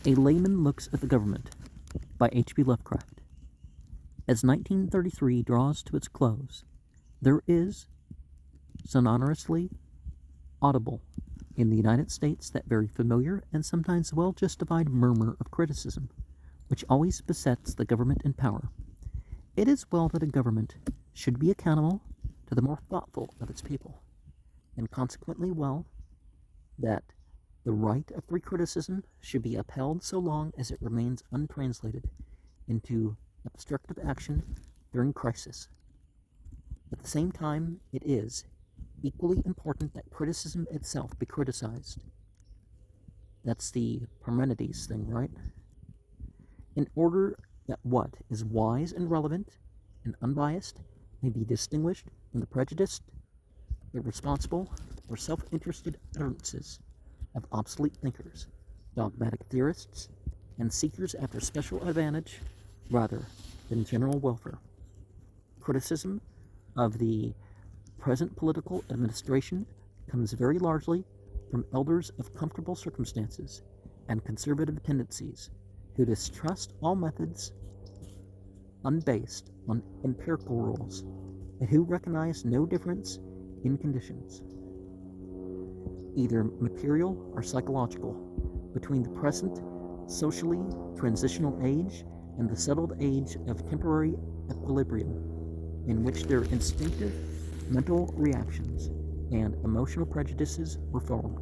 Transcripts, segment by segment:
A Layman Looks at the Government by H.P. Lovecraft. As 1933 draws to its close, there is, sonorously audible in the United States, that very familiar and sometimes well-justified murmur of criticism, which always besets the government in power. It is well that a government should be accountable to the more thoughtful of its people, and consequently well that the right of free criticism should be upheld so long as it remains untranslated into obstructive action during crisis. At the same time, it is equally important that criticism itself be criticized. That's the Parmenides thing, right? In order that what is wise and relevant and unbiased may be distinguished from the prejudiced, irresponsible, or self-interested utterances of obsolete thinkers, dogmatic theorists, and seekers after special advantage rather than general welfare. Criticism of the present political administration comes very largely from elders of comfortable circumstances and conservative tendencies who distrust all methods unbased on empirical rules and who recognize no difference in conditions, either material or psychological, between the present socially transitional age and the settled age of temporary equilibrium, in which their instinctive mental reactions and emotional prejudices were formed.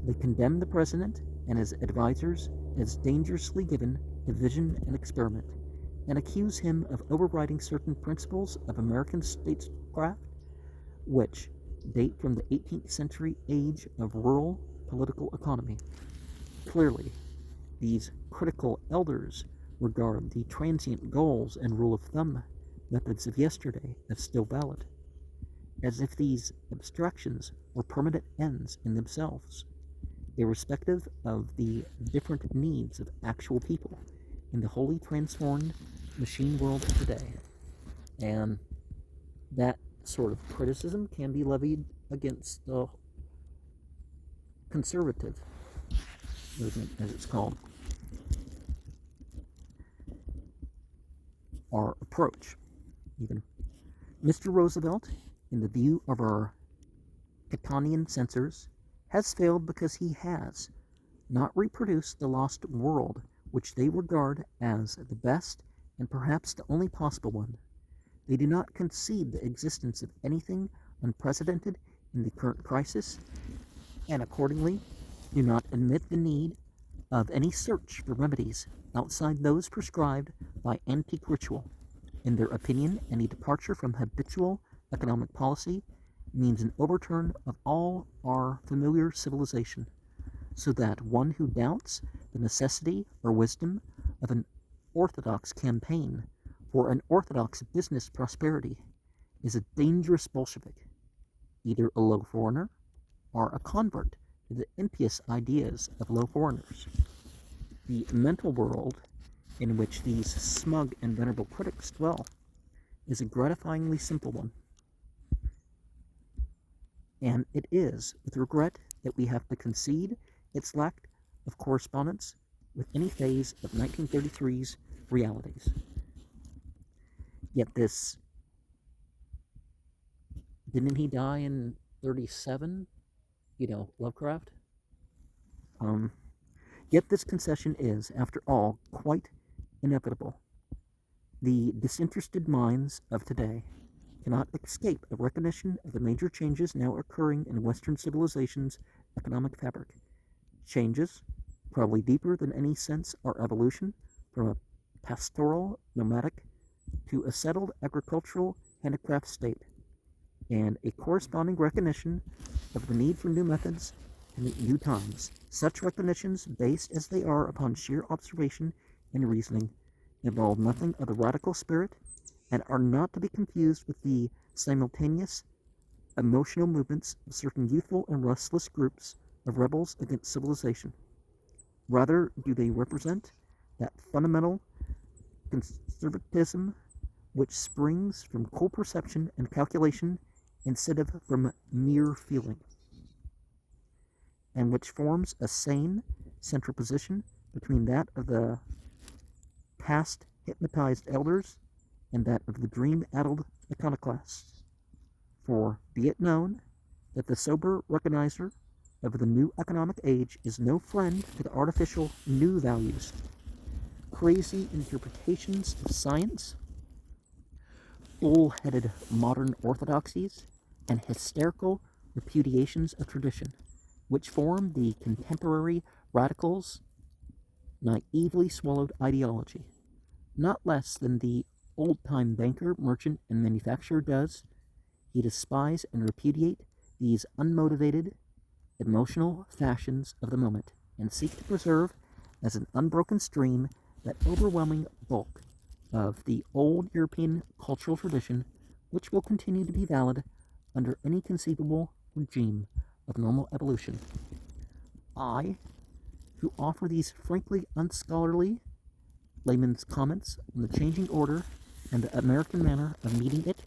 They condemn the president and his advisers as dangerously given to vision and experiment, and accuse him of overriding certain principles of American statecraft which date from the 18th century age of rural political economy. Clearly, these critical elders regard the transient goals and rule of thumb methods of yesterday as still valid, as if these abstractions were permanent ends in themselves, irrespective of the different needs of actual people in the wholly transformed machine world of today. And that sort of criticism can be levied against the conservative movement, as it's called. Our approach, even. Mr. Roosevelt, in the view of our Catonian censors, has failed because he has not reproduced the lost world which they regard as the best and perhaps the only possible one. They do not concede the existence of anything unprecedented in the current crisis, and accordingly do not admit the need of any search for remedies outside those prescribed by antique ritual. In their opinion, any departure from habitual economic policy means an overturn of all our familiar civilization, so that one who doubts the necessity or wisdom of an orthodox campaign for an orthodox business prosperity is a dangerous Bolshevik, either a low foreigner or a convert to the impious ideas of low foreigners. The mental world in which these smug and venerable critics dwell is a gratifyingly simple one, and it is with regret that we have to concede its lack of correspondence with any phase of 1933's realities. Yet this, didn't he die in 37? Lovecraft? Yet this concession is, after all, quite inevitable. The disinterested minds of today cannot escape a recognition of the major changes now occurring in Western civilization's economic fabric. Changes, probably deeper than any sense or evolution, from a pastoral, nomadic, to a settled agricultural handicraft state, and a corresponding recognition of the need for new methods to meet new times. Such recognitions, based as they are upon sheer observation and reasoning, involve nothing of the radical spirit and are not to be confused with the simultaneous emotional movements of certain youthful and restless groups of rebels against civilization. Rather do they represent that fundamental conservatism which springs from cool perception and calculation instead of from mere feeling, and which forms a sane central position between that of the past hypnotized elders and that of the dream-addled iconoclasts. For be it known that the sober recognizer of the new economic age is no friend to the artificial new values, crazy interpretations of science, bull-headed modern orthodoxies, and hysterical repudiations of tradition, which form the contemporary radicals' naively swallowed ideology, not less than the old-time banker, merchant, and manufacturer does. He despise and repudiate these unmotivated, emotional fashions of the moment, and seek to preserve as an unbroken stream that overwhelming bulk of the old European cultural tradition, which will continue to be valid under any conceivable regime of normal evolution. I, who offer these frankly unscholarly layman's comments on the changing order and the American manner of meeting it,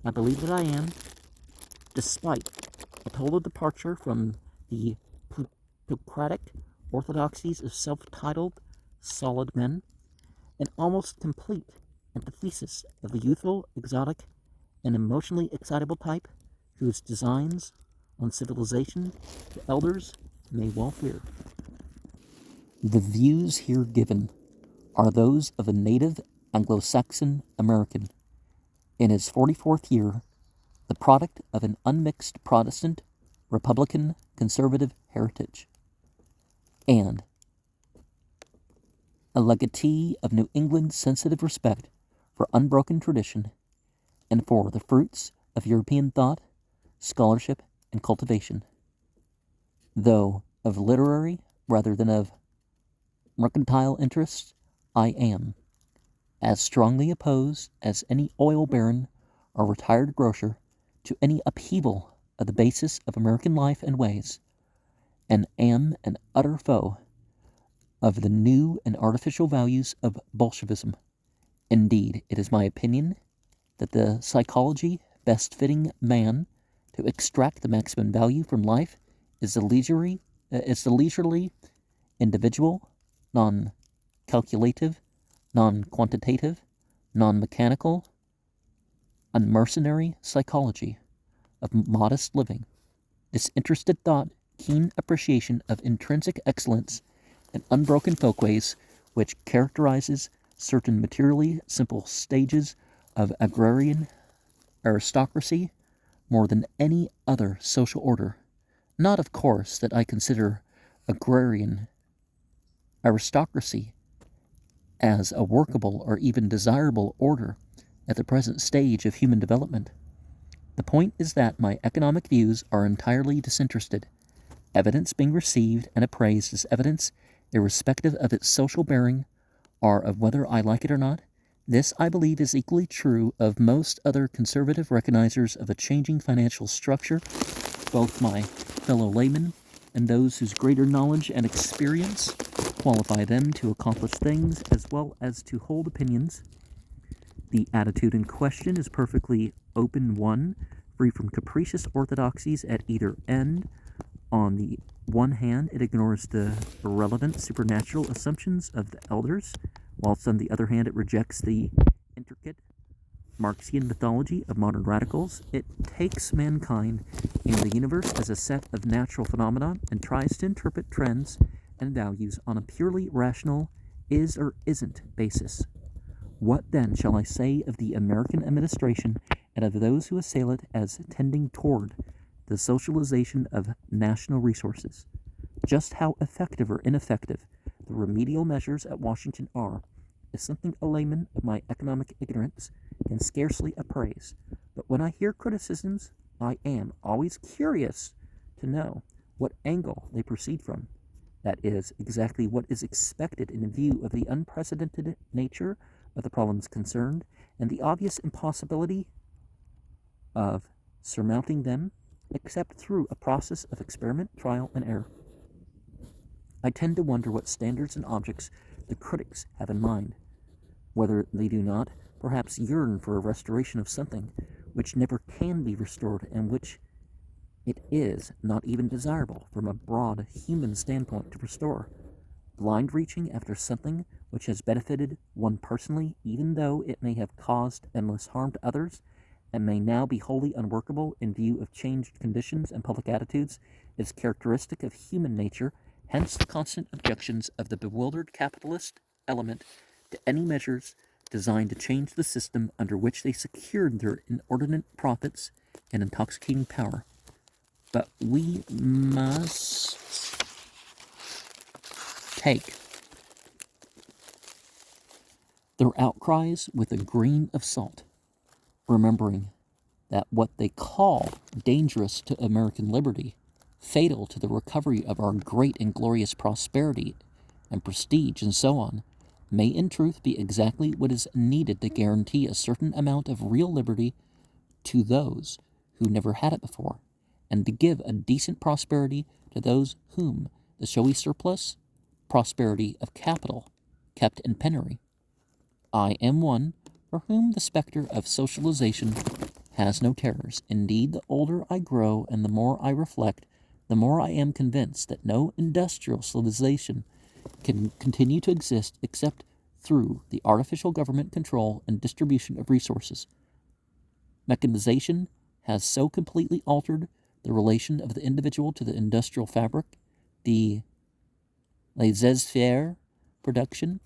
I believe that I am, despite a total departure from the plutocratic orthodoxies of self-titled solid men, an almost complete antithesis of the youthful, exotic, and emotionally excitable type whose designs on civilization the elders may well fear. The views here given are those of a native Anglo-Saxon American in his 44th year, the product of an unmixed Protestant, Republican, conservative heritage, and a legatee of New England's sensitive respect for unbroken tradition and for the fruits of European thought, scholarship, and cultivation, though of literary rather than of mercantile interests, I am as strongly opposed as any oil baron or retired grocer to any upheaval of the basis of American life and ways, and am an utter foe of the new and artificial values of Bolshevism. Indeed, it is my opinion that the psychology best fitting man to extract the maximum value from life is the leisurely, individual, non-calculative, non-quantitative, non-mechanical, unmercenary psychology of modest living, disinterested thought, keen appreciation of intrinsic excellence, and unbroken folkways which characterizes certain materially simple stages of agrarian aristocracy more than any other social order. Not, of course, that I consider agrarian aristocracy as a workable or even desirable order at the present stage of human development. The point is that my economic views are entirely disinterested, evidence being received and appraised as evidence irrespective of its social bearing or of whether I like it or not. This, I believe, is equally true of most other conservative recognizers of a changing financial structure, both my fellow laymen and those whose greater knowledge and experience qualify them to accomplish things as well as to hold opinions. The attitude in question is perfectly open one, free from capricious orthodoxies at either end. On the one hand, it ignores the irrelevant supernatural assumptions of the elders, whilst on the other hand it rejects the intricate Marxian mythology of modern radicals. It takes mankind and the universe as a set of natural phenomena and tries to interpret trends and values on a purely rational is or isn't basis. What then shall I say of the American administration and of those who assail it as tending toward the socialization of national resources? Just how effective or ineffective the remedial measures at Washington are is something a layman of my economic ignorance can scarcely appraise. But when I hear criticisms, I am always curious to know what angle they proceed from. That is exactly what is expected in view of the unprecedented nature of the problems concerned and the obvious impossibility of surmounting them except through a process of experiment, trial, and error. I tend to wonder what standards and objects the critics have in mind, whether they do not perhaps yearn for a restoration of something which never can be restored and which it is not even desirable from a broad human standpoint to restore. blind reaching after something which has benefited one personally, even though it may have caused endless harm to others, and may now be wholly unworkable in view of changed conditions and public attitudes, is characteristic of human nature. Hence the constant objections of the bewildered capitalist element to any measures designed to change the system under which they secured their inordinate profits and intoxicating power. But we must take their outcries with a grain of salt, remembering that what they call dangerous to American liberty, fatal to the recovery of our great and glorious prosperity and prestige and so on, may in truth be exactly what is needed to guarantee a certain amount of real liberty to those who never had it before, and to give a decent prosperity to those whom the showy surplus prosperity of capital kept in penury. I am one for whom the specter of socialization has no terrors. Indeed, the older I grow and the more I reflect, the more I am convinced that no industrial civilization can continue to exist except through the artificial government control and distribution of resources. Mechanization has so completely altered the relation of the individual to the industrial fabric, the laissez-faire production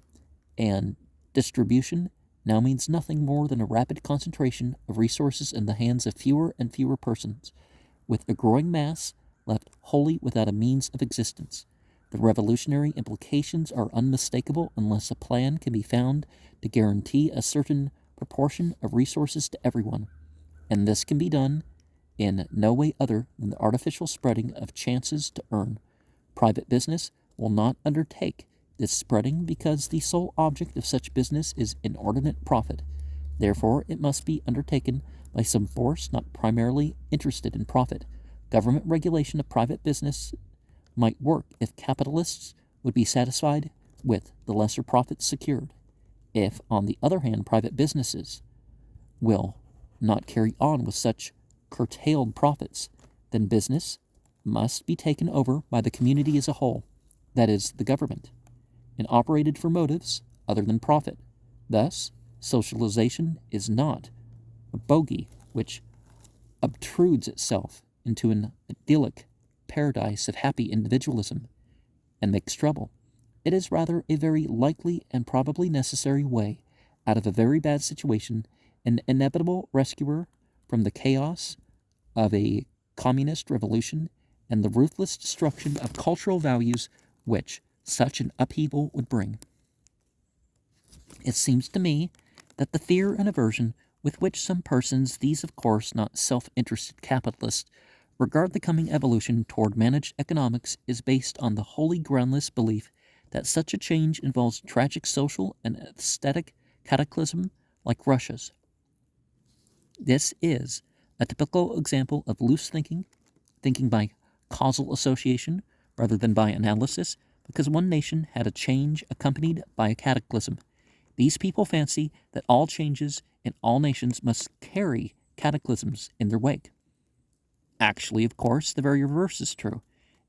and distribution now means nothing more than a rapid concentration of resources in the hands of fewer and fewer persons, with a growing mass left wholly without a means of existence. The revolutionary implications are unmistakable unless a plan can be found to guarantee a certain proportion of resources to everyone, and this can be done in no way other than the artificial spreading of chances to earn. Private business will not undertake this spreading because the sole object of such business is inordinate profit. Therefore, it must be undertaken by some force not primarily interested in profit. Government regulation of private business might work if capitalists would be satisfied with the lesser profits secured. If, on the other hand, private businesses will not carry on with such curtailed profits, then business must be taken over by the community as a whole, that is, the government, and operated for motives other than profit. Thus, socialization is not a bogey which obtrudes itself into an idyllic paradise of happy individualism and makes trouble. It is rather a very likely and probably necessary way out of a very bad situation, an inevitable rescuer from the chaos of a communist revolution and the ruthless destruction of cultural values which such an upheaval would bring. It seems to me that the fear and aversion with which some persons, these of course not self-interested capitalists, regard the coming evolution toward managed economics is based on the wholly groundless belief that such a change involves tragic social and aesthetic cataclysm like Russia's. This is a typical example of loose thinking by causal association rather than by analysis, because one nation had a change accompanied by a cataclysm. These people fancy that all changes in all nations must carry cataclysms in their wake. Actually, of course, the very reverse is true.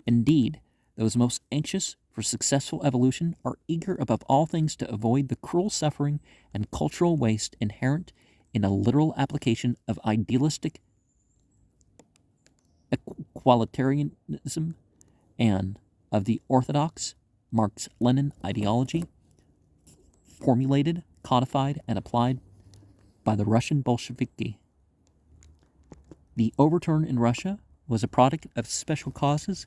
Indeed, those most anxious for successful evolution are eager above all things to avoid the cruel suffering and cultural waste inherent in a literal application of idealistic equalitarianism and of the orthodox Marx-Lenin ideology, formulated, codified, and applied by the Russian Bolsheviki. The overturn in Russia was a product of special causes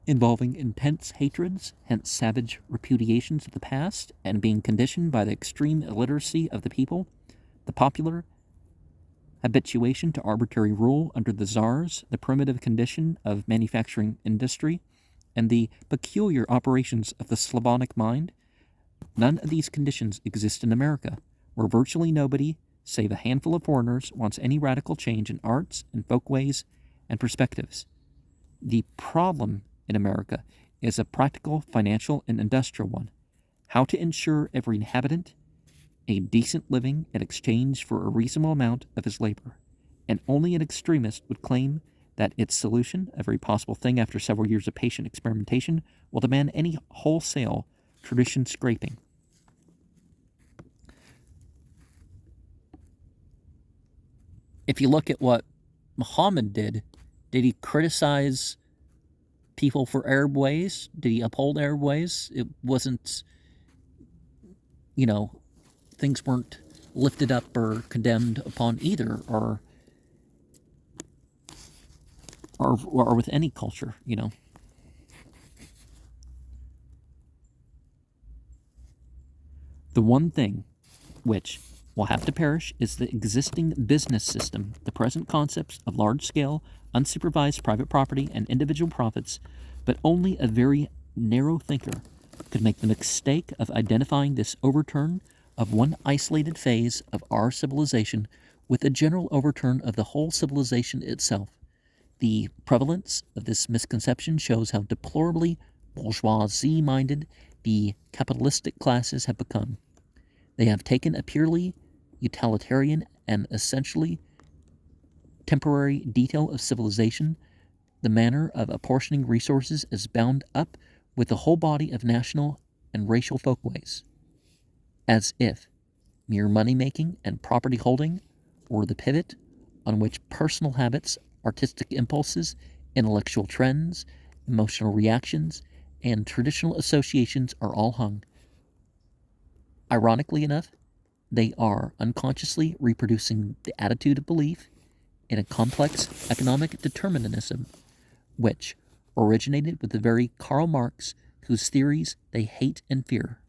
involving intense hatreds, hence savage repudiations of the past, and being conditioned by the extreme illiteracy of the people, the popular habituation to arbitrary rule under the czars, the primitive condition of manufacturing industry, and the peculiar operations of the Slavonic mind. None of these conditions exist in America, where virtually nobody, save a handful of foreigners, wants any radical change in arts and folkways and perspectives. The problem in America is a practical, financial, and industrial one: how to ensure every inhabitant a decent living in exchange for a reasonable amount of his labor, and only an extremist would claim that its solution, every possible thing after several years of patient experimentation, will demand any wholesale tradition scraping. If you look at what Muhammad did he criticize people for Arab ways? Did he uphold Arab ways? It wasn't, things weren't lifted up or condemned upon either, or with any culture, The one thing which will have to perish is the existing business system. The present concepts of large-scale, unsupervised private property and individual profits, but only a very narrow thinker could make the mistake of identifying this overturn of one isolated phase of our civilization with a general overturn of the whole civilization itself. The prevalence of this misconception shows how deplorably bourgeoisie-minded the capitalistic classes have become. They have taken a purely utilitarian and essentially temporary detail of civilization. The manner of apportioning resources is bound up with the whole body of national and racial folkways, as if mere money-making and property-holding were the pivot on which personal habits, artistic impulses, intellectual trends, emotional reactions, and traditional associations are all hung. Ironically enough, they are unconsciously reproducing the attitude of belief in a complex economic determinism, which originated with the very Karl Marx whose theories they hate and fear.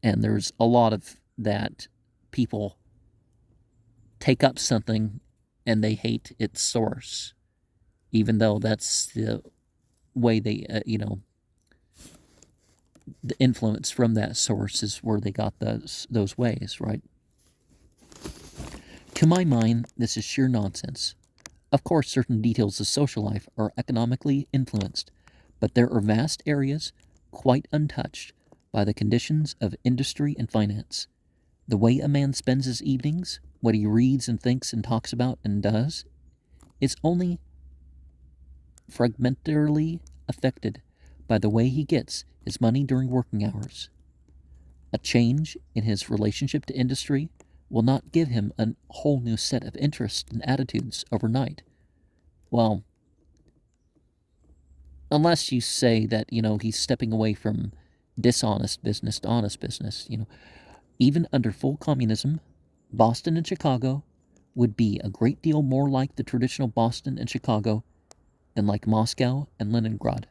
And there's a lot of that. People take up something and they hate its source, even though that's the way they, the influence from that source is where they got those ways, right? To my mind, this is sheer nonsense. Of course, certain details of social life are economically influenced, but there are vast areas quite untouched by the conditions of industry and finance. The way a man spends his evenings, what he reads and thinks and talks about and does, is only fragmentarily affected by the way he gets his money during working hours. A change in his relationship to industry will not give him a whole new set of interests and attitudes overnight. Well, unless you say that, he's stepping away from dishonest business to honest business, Even under full communism, Boston and Chicago would be a great deal more like the traditional Boston and Chicago than like Moscow and Leningrad.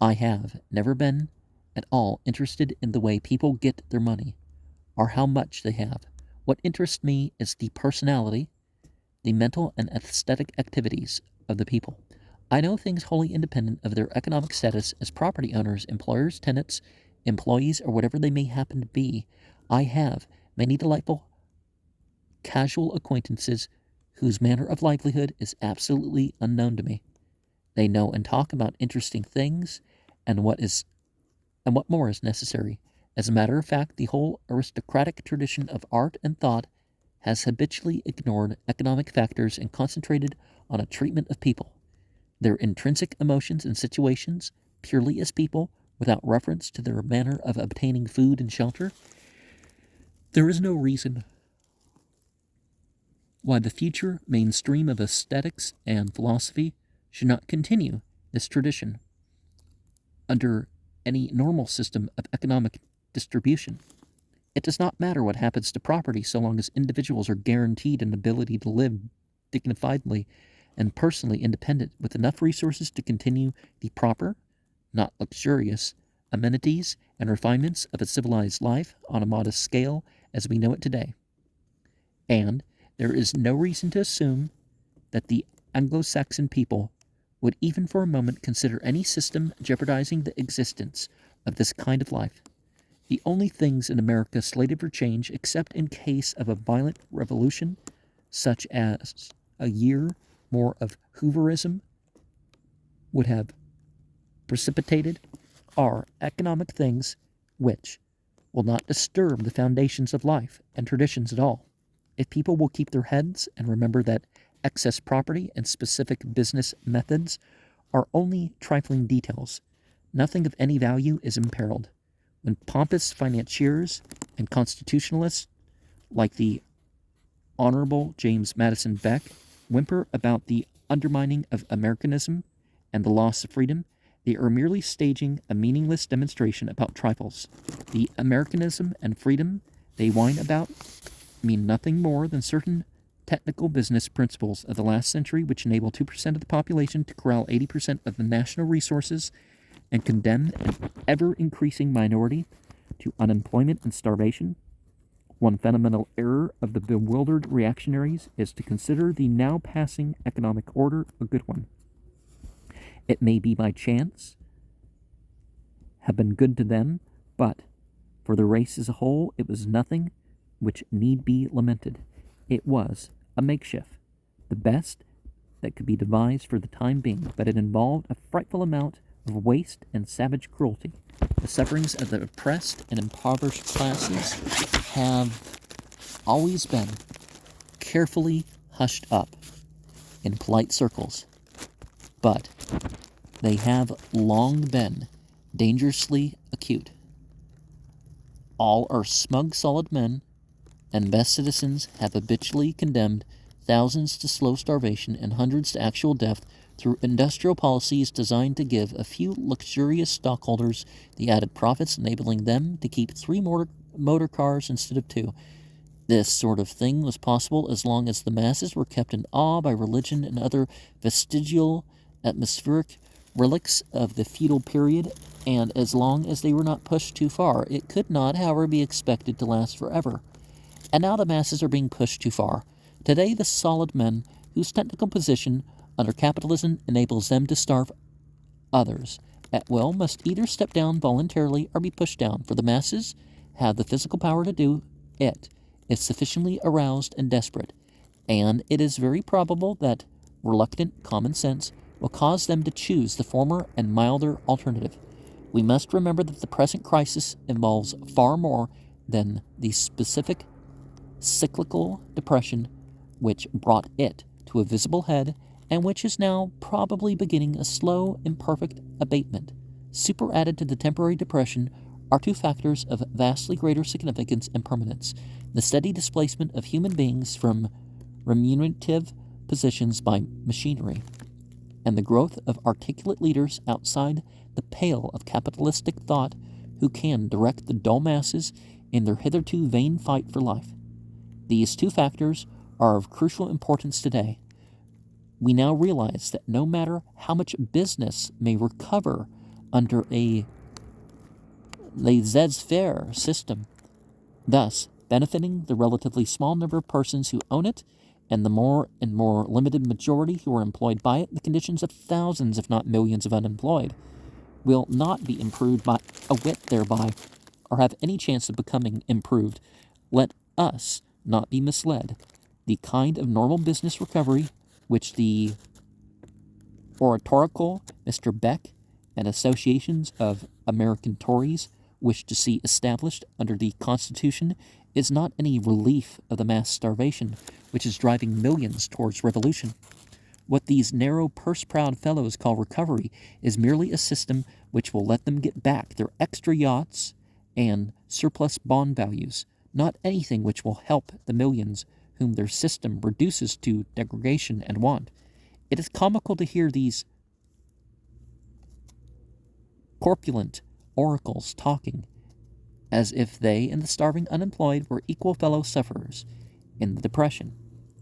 I have never been at all interested in the way people get their money, or how much they have. What interests me is the personality, the mental and aesthetic activities of the people. I know things wholly independent of their economic status as property owners, employers, tenants, employees, or whatever they may happen to be. I have many delightful casual acquaintances whose manner of livelihood is absolutely unknown to me. They know and talk about interesting things and what more is necessary. As a matter of fact, the whole aristocratic tradition of art and thought has habitually ignored economic factors and concentrated on a treatment of people, their intrinsic emotions and situations, purely as people, without reference to their manner of obtaining food and shelter. There is no reason why the future mainstream of aesthetics and philosophy should not continue this tradition under any normal system of economic distribution. It does not matter what happens to property so long as individuals are guaranteed an ability to live dignifiedly and personally independent with enough resources to continue the proper, not luxurious, amenities and refinements of a civilized life on a modest scale as we know it today. And there is no reason to assume that the Anglo-Saxon people would even for a moment consider any system jeopardizing the existence of this kind of life. The only things in America slated for change, except in case of a violent revolution, such as a year more of Hooverism would have precipitated, are economic things which will not disturb the foundations of life and traditions at all. If people will keep their heads and remember that excess property and specific business methods are only trifling details, nothing of any value is imperiled. When pompous financiers and constitutionalists like the Honorable James Madison Beck whimper about the undermining of Americanism and the loss of freedom, they are merely staging a meaningless demonstration about trifles. The Americanism and freedom they whine about mean nothing more than certain technical business principles of the last century which enable 2% of the population to corral 80% of the national resources and condemn an ever-increasing minority to unemployment and starvation. One fundamental error of the bewildered reactionaries is to consider the now passing economic order a good one. It may be by chance have been good to them, but for the race as a whole it was nothing which need be lamented. It was a makeshift, the best that could be devised for the time being, but it involved a frightful amount of waste and savage cruelty. The sufferings of the oppressed and impoverished classes have always been carefully hushed up in polite circles, but they have long been dangerously acute. All are smug, solid men, and best citizens have habitually condemned thousands to slow starvation and hundreds to actual death through industrial policies designed to give a few luxurious stockholders the added profits, enabling them to keep 3 motor cars instead of 2. This sort of thing was possible as long as the masses were kept in awe by religion and other vestigial atmospheric relics of the feudal period, and as long as they were not pushed too far. It could not, however, be expected to last forever. And now the masses are being pushed too far. Today, the solid men, whose technical position under capitalism enables them to starve others at will, must either step down voluntarily or be pushed down, for the masses have the physical power to do it if sufficiently aroused and desperate, and it is very probable that reluctant common sense will cause them to choose the former and milder alternative. We must remember that the present crisis involves far more than the specific cyclical depression which brought it to a visible head and which is now probably beginning a slow, imperfect abatement. Superadded to the temporary depression are 2 factors of vastly greater significance and permanence: the steady displacement of human beings from remunerative positions by machinery, and the growth of articulate leaders outside the pale of capitalistic thought who can direct the dull masses in their hitherto vain fight for life. These 2 factors are of crucial importance today. We now realize that no matter how much business may recover under a laissez-faire system, thus benefiting the relatively small number of persons who own it and the more and more limited majority who are employed by it, the conditions of thousands, if not millions, of unemployed will not be improved by a whit thereby, or have any chance of becoming improved. Let us not be misled. The kind of normal business recovery which the oratorical Mr. Beck and associations of American Tories wish to see established under the Constitution is not any relief of the mass starvation which is driving millions towards revolution. What these narrow, purse-proud fellows call recovery is merely a system which will let them get back their extra yachts and surplus bond values, not anything which will help the millions whom their system reduces to degradation and want. It is comical to hear these corpulent oracles talking as if they and the starving unemployed were equal fellow sufferers in the depression,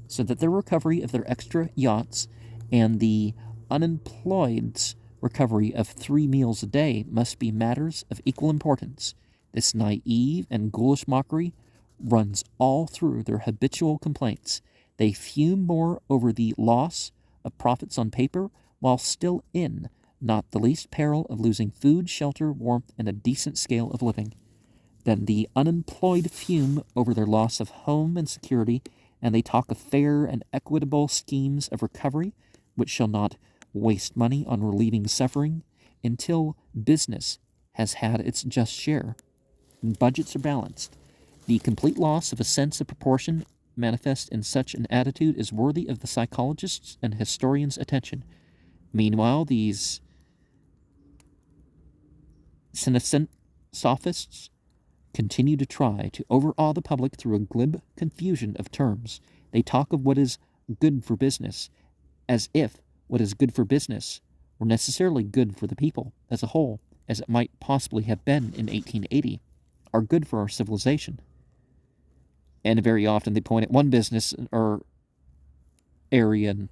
so that their recovery of their extra yachts and the unemployed's recovery of 3 meals a day must be matters of equal importance. This naive and ghoulish mockery runs all through their habitual complaints. They fume more over the loss of profits on paper, while still in not the least peril of losing food, shelter, warmth, and a decent scale of living, than the unemployed fume over their loss of home and security, and they talk of fair and equitable schemes of recovery, which shall not waste money on relieving suffering until business has had its just share, and budgets are balanced. The complete loss of a sense of proportion manifest in such an attitude is worthy of the psychologists' and historians' attention. Meanwhile, these sophists continue to try to overawe the public through a glib confusion of terms. They talk of what is good for business, as if what is good for business were necessarily good for the people as a whole, as it might possibly have been in 1880, or good for our civilization. And very often they point at one business or area and,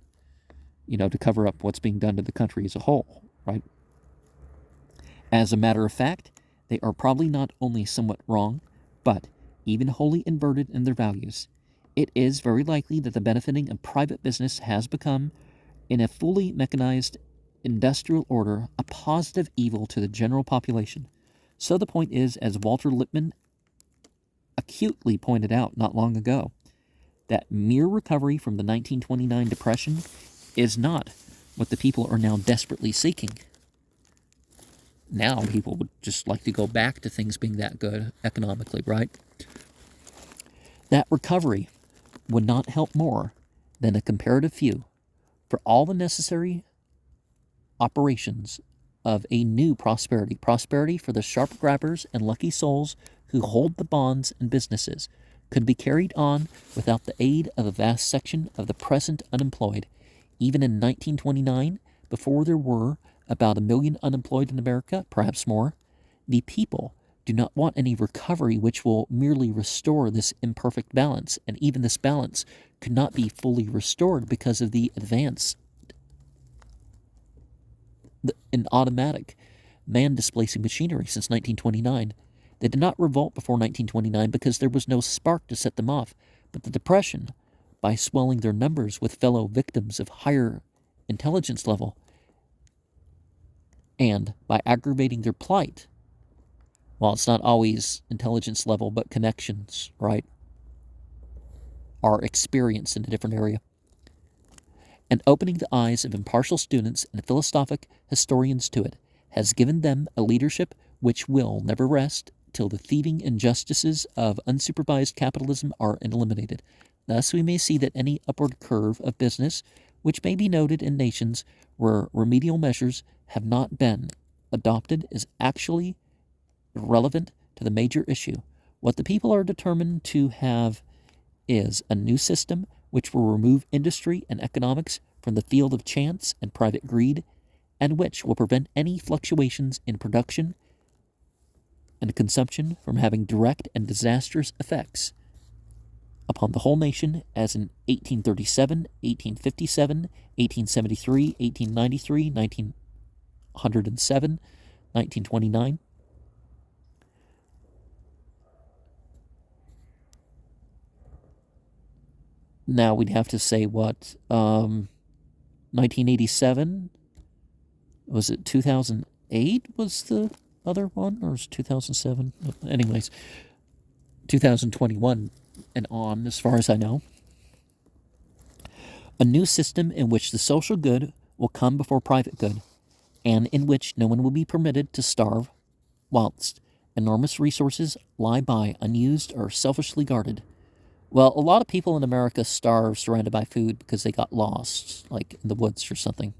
to cover up what's being done to the country as a whole, right? As a matter of fact, they are probably not only somewhat wrong, but even wholly inverted in their values. It is very likely that the benefiting of private business has become, in a fully mechanized industrial order, a positive evil to the general population. So the point is, as Walter Lippmann acutely pointed out not long ago, that mere recovery from the 1929 Depression is not what the people are now desperately seeking. Now people would just like to go back to things being that good economically, right? That recovery would not help more than a comparative few for all the necessary operations of a new prosperity for the sharp grabbers and lucky souls who hold the bonds and businesses, could be carried on without the aid of a vast section of the present unemployed. Even in 1929, before there were about 1 million unemployed in America, perhaps more, the people do not want any recovery which will merely restore this imperfect balance, and even this balance could not be fully restored because of the advance in automatic man-displacing machinery since 1929. They did not revolt before 1929 because there was no spark to set them off, but the Depression, by swelling their numbers with fellow victims of higher intelligence level, and by aggravating their plight, well, it's not always intelligence level, but connections, right, are experienced in a different area, and opening the eyes of impartial students and philosophic historians to it, has given them a leadership which will never rest till the thieving injustices of unsupervised capitalism are eliminated. Thus we may see that any upward curve of business which may be noted in nations where remedial measures have not been adopted is actually irrelevant to the major issue. What the people are determined to have is a new system which will remove industry and economics from the field of chance and private greed, and which will prevent any fluctuations in production and consumption from having direct and disastrous effects upon the whole nation, as in 1837, 1857, 1873, 1893, 1907, 1929. Now we'd have to say what, 1987, was it 2008 was the other one, or was it 2007? Anyways, 2021 and on, as far as I know. A new system in which the social good will come before private good, and in which no one will be permitted to starve, whilst enormous resources lie by unused or selfishly guarded. Well, a lot of people in America starve surrounded by food because they got lost, like in the woods or something.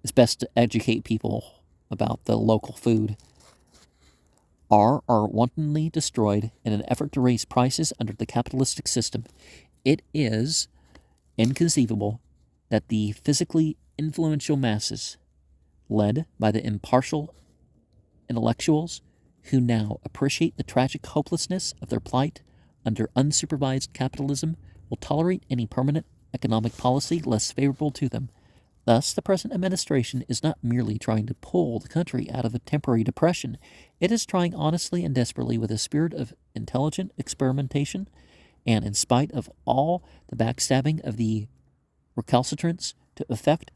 It's best to educate people about the local food. Are wantonly destroyed in an effort to raise prices under the capitalistic system. It is inconceivable that the physically influential masses, led by the impartial intellectuals who now appreciate the tragic hopelessness of their plight under unsupervised capitalism, will tolerate any permanent economic policy less favorable to them. Thus, the present administration is not merely trying to pull the country out of a temporary depression. It is trying honestly and desperately, with a spirit of intelligent experimentation, and in spite of all the backstabbing of the recalcitrants, to effect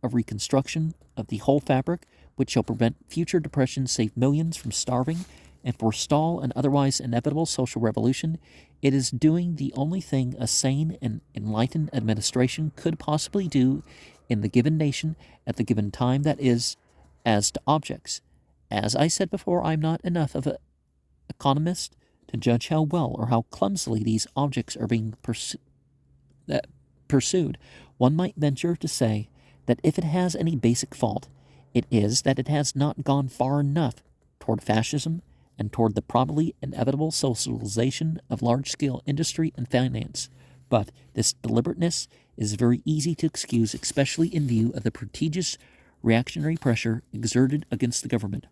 a reconstruction of the whole fabric which shall prevent future depression, save millions from starving, and forestall an otherwise inevitable social revolution. It is doing the only thing a sane and enlightened administration could possibly do in the given nation at the given time, that is, as to objects. As I said before, I am not enough of an economist to judge how well or how clumsily these objects are being pursued. One might venture to say that if it has any basic fault, it is that it has not gone far enough toward fascism and toward the probably inevitable socialization of large-scale industry and finance. But this deliberateness is very easy to excuse, especially in view of the prodigious reactionary pressure exerted against the government.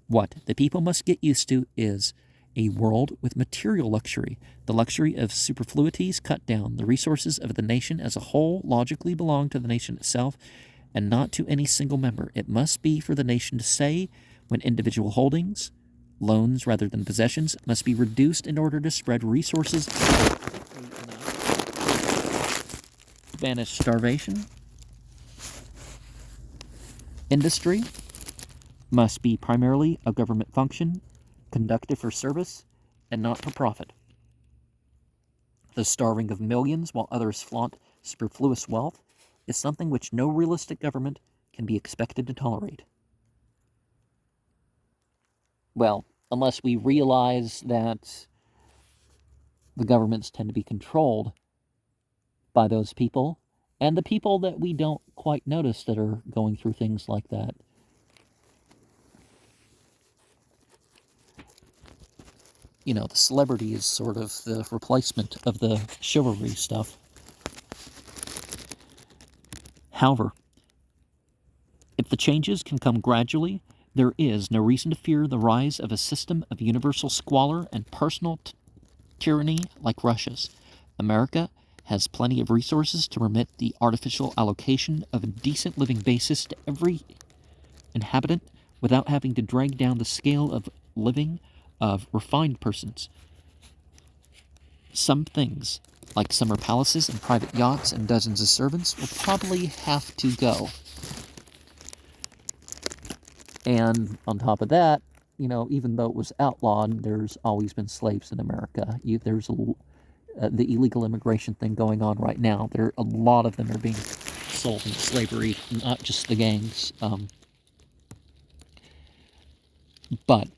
What the people must get used to is a world with material luxury, the luxury of superfluities cut down. The resources of the nation as a whole logically belong to the nation itself and not to any single member. It must be for the nation to say when individual holdings, loans rather than possessions, must be reduced in order to spread resources banish starvation. Industry must be primarily a government function, conducted for service and not for profit. The starving of millions while others flaunt superfluous wealth is something which no realistic government can be expected to tolerate. Well, unless we realize that the governments tend to be controlled by those people, and the people that we don't quite notice that are going through things like that. You know, the celebrity is sort of the replacement of the chivalry stuff. However, if the changes can come gradually, there is no reason to fear the rise of a system of universal squalor and personal tyranny like Russia's. America has plenty of resources to permit the artificial allocation of a decent living basis to every inhabitant without having to drag down the scale of living of refined persons. Some things, like summer palaces and private yachts and dozens of servants, will probably have to go. And on top of that, you know, even though it was outlawed, there's always been slaves in America. There's the illegal immigration thing going on right now. A lot of them are being sold into slavery, not just the gangs. But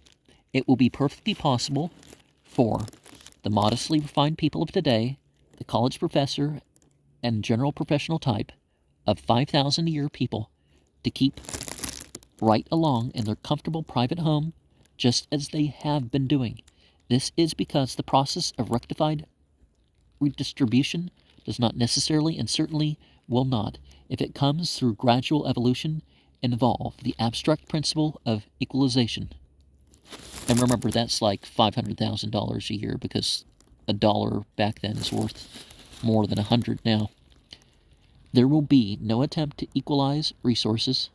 it will be perfectly possible for the modestly refined people of today, the college professor and general professional type of 5,000 a year people, to keep right along in their comfortable private home just as they have been doing. This is because the process of rectified redistribution does not necessarily and certainly will not, if it comes through gradual evolution, involve the abstract principle of equalization. And remember, that's like $500,000 a year, because a dollar back then is worth more than 100 now. There will be no attempt to equalize resources,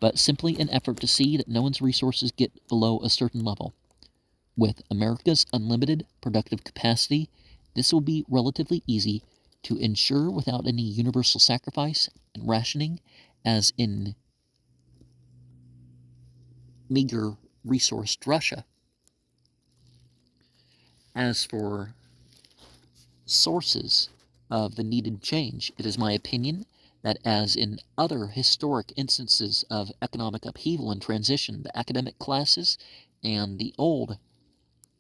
but simply an effort to see that no one's resources get below a certain level. With America's unlimited productive capacity, this will be relatively easy to ensure without any universal sacrifice and rationing, as in meager resourced Russia. As for sources of the needed change, it is my opinion that, as in other historic instances of economic upheaval and transition, the academic classes and the old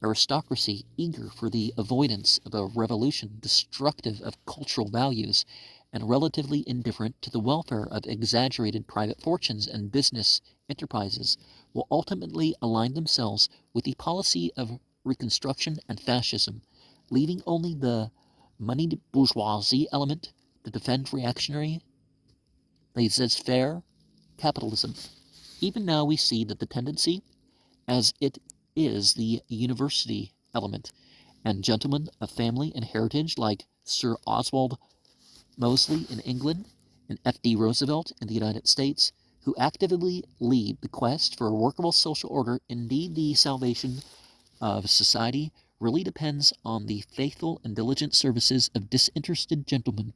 aristocracy, eager for the avoidance of a revolution destructive of cultural values and relatively indifferent to the welfare of exaggerated private fortunes and business enterprises, will ultimately align themselves with the policy of reconstruction and fascism, leaving only the moneyed bourgeoisie element to defend reactionary laissez-faire capitalism. Even now we see that the tendency, as it is the university element, and gentlemen of family and heritage like Sir Oswald Mosley in England and F.D. Roosevelt in the United States, who actively lead the quest for a workable social order, indeed the salvation of society, really depends on the faithful and diligent services of disinterested gentlemen,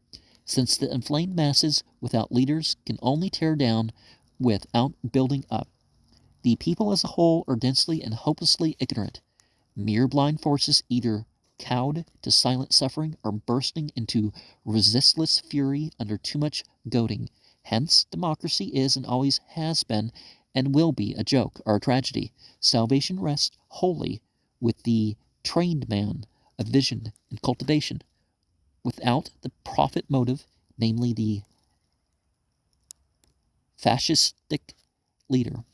since the inflamed masses without leaders can only tear down without building up. The people as a whole are densely and hopelessly ignorant. Mere blind forces, either cowed to silent suffering or bursting into resistless fury under too much goading. Hence, democracy is and always has been and will be a joke or a tragedy. Salvation rests wholly with the trained man of vision and cultivation, without the profit motive, namely the fascistic leader.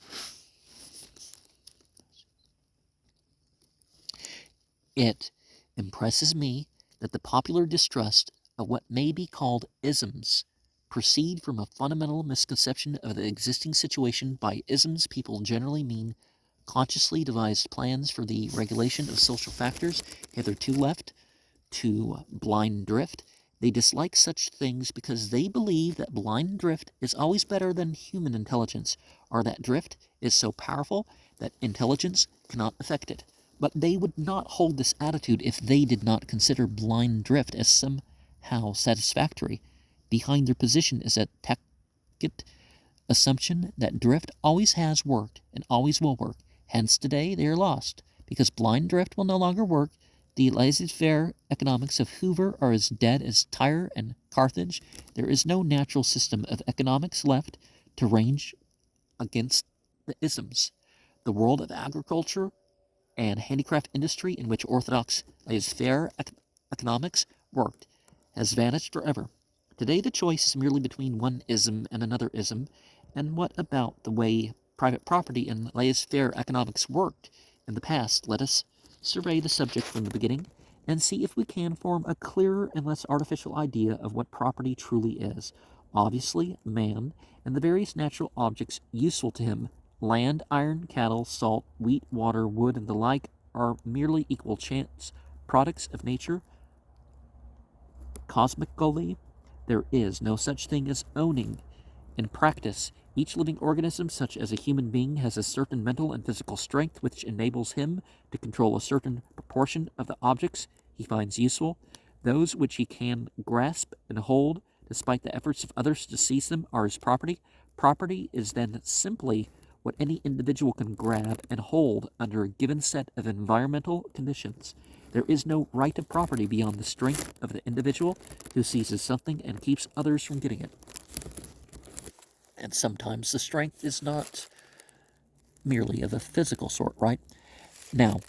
It impresses me that the popular distrust of what may be called isms proceed from a fundamental misconception of the existing situation. By isms, people generally mean consciously devised plans for the regulation of social factors, hitherto left to blind drift. They dislike such things because they believe that blind drift is always better than human intelligence, or that drift is so powerful that intelligence cannot affect it. But they would not hold this attitude if they did not consider blind drift as somehow satisfactory. Behind their position is a tacit assumption that drift always has worked and always will work. Hence today they are lost. Because blind drift will no longer work, the laissez-faire economics of Hoover are as dead as Tyre and Carthage. There is no natural system of economics left to range against the isms. The world of agriculture and handicraft industry, in which orthodox laissez-faire economics worked, has vanished forever. Today the choice is merely between one ism and another ism. And what about the way private property and laissez-faire economics worked in the past? Let us survey the subject from the beginning and see if we can form a clearer and less artificial idea of what property truly is. Obviously, man and the various natural objects useful to him, land, iron, cattle, salt, wheat, water, wood, and the like, are merely equal chance products of nature. Cosmically, there is no such thing as owning. In practice, each living organism, such as a human being, has a certain mental and physical strength which enables him to control a certain proportion of the objects he finds useful. Those which he can grasp and hold, despite the efforts of others to seize them, are his property. Property is then simply what any individual can grab and hold under a given set of environmental conditions. There is no right of property beyond the strength of the individual who seizes something and keeps others from getting it. And sometimes the strength is not merely of a physical sort, right? Now,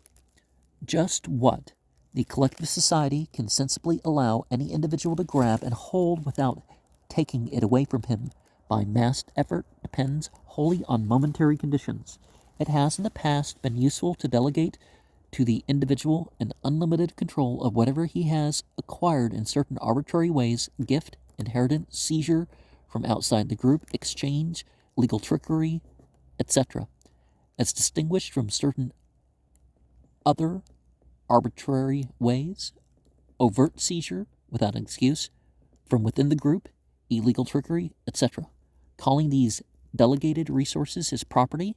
just what the collective society can sensibly allow any individual to grab and hold without taking it away from him by massed effort depends wholly on momentary conditions. It has in the past been useful to delegate to the individual an unlimited control of whatever he has acquired in certain arbitrary ways: gift, inheritance, seizure from outside the group, exchange, legal trickery, etc., as distinguished from certain other arbitrary ways: overt seizure without excuse from within the group, illegal trickery, etc. Calling these delegated resources his property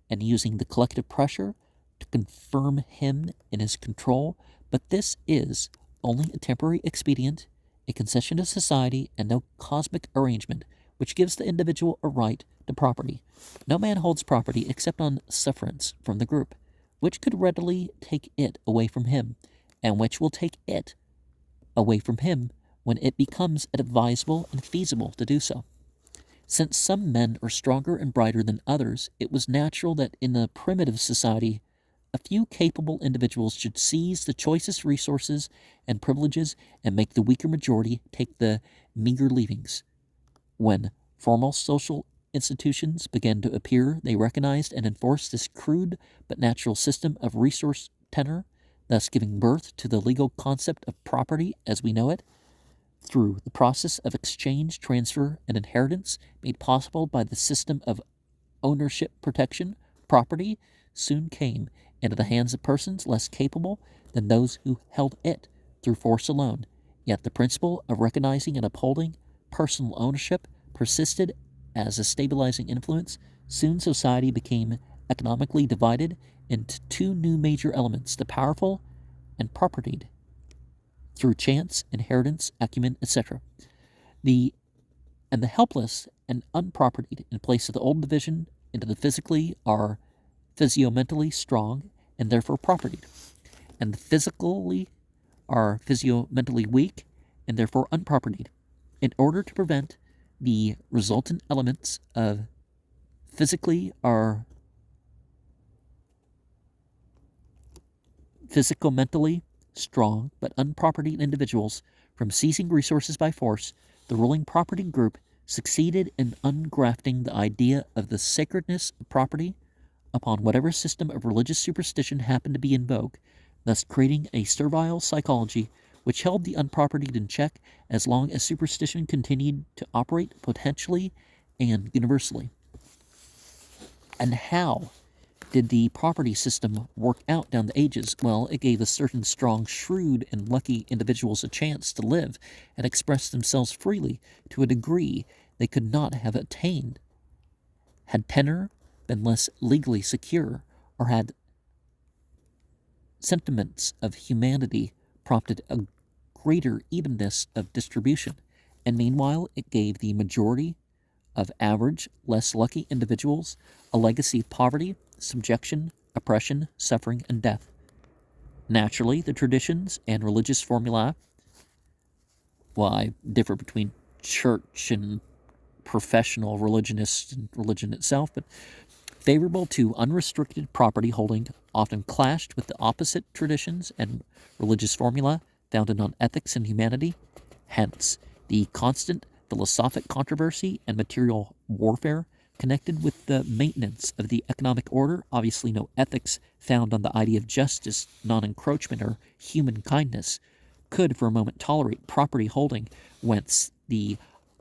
and using the collective pressure to confirm him in his control. But this is only a temporary expedient, a concession to society, and no cosmic arrangement which gives the individual a right to property. No man holds property except on sufferance from the group, which could readily take it away from him, and which will take it away from him when it becomes advisable and feasible to do so. Since some men are stronger and brighter than others, it was natural that in a primitive society a few capable individuals should seize the choicest resources and privileges and make the weaker majority take the meager leavings. When formal social institutions began to appear, they recognized and enforced this crude but natural system of resource tenor, thus giving birth to the legal concept of property as we know it, through the process of exchange, transfer, and inheritance made possible by the system of ownership protection. Property soon came into the hands of persons less capable than those who held it through force alone. Yet the principle of recognizing and upholding personal ownership persisted as a stabilizing influence. Soon society became economically divided into two new major elements: the powerful and propertied, through chance, inheritance, acumen, etc. The helpless and unpropertied, in place of the old division into the physically, are physiomentally strong and therefore propertied, and the physically are physiomentally weak and therefore unpropertied. In order to prevent the resultant elements of physically are physico-mentally strong but unpropertied individuals from seizing resources by force, the ruling property group succeeded in ungrafting the idea of the sacredness of property upon whatever system of religious superstition happened to be in vogue, thus creating a servile psychology which held the unpropertied in check as long as superstition continued to operate potentially and universally. And how did the property system work out down the ages? Well, it gave a certain strong, shrewd, and lucky individuals a chance to live and express themselves freely to a degree they could not have attained had tenor been less legally secure, or had sentiments of humanity prompted a greater evenness of distribution. And meanwhile, it gave the majority of average, less lucky individuals a legacy of poverty, subjection, oppression, suffering, and death. Naturally, the traditions and religious formulae, well, I differ between church and professional religionists and religion itself, but favorable to unrestricted property holding often clashed with the opposite traditions and religious formula founded on ethics and humanity. Hence, the constant philosophic controversy and material warfare connected with the maintenance of the economic order. Obviously, no ethics found on the idea of justice, non-encroachment, or human kindness could for a moment tolerate property holding, whence the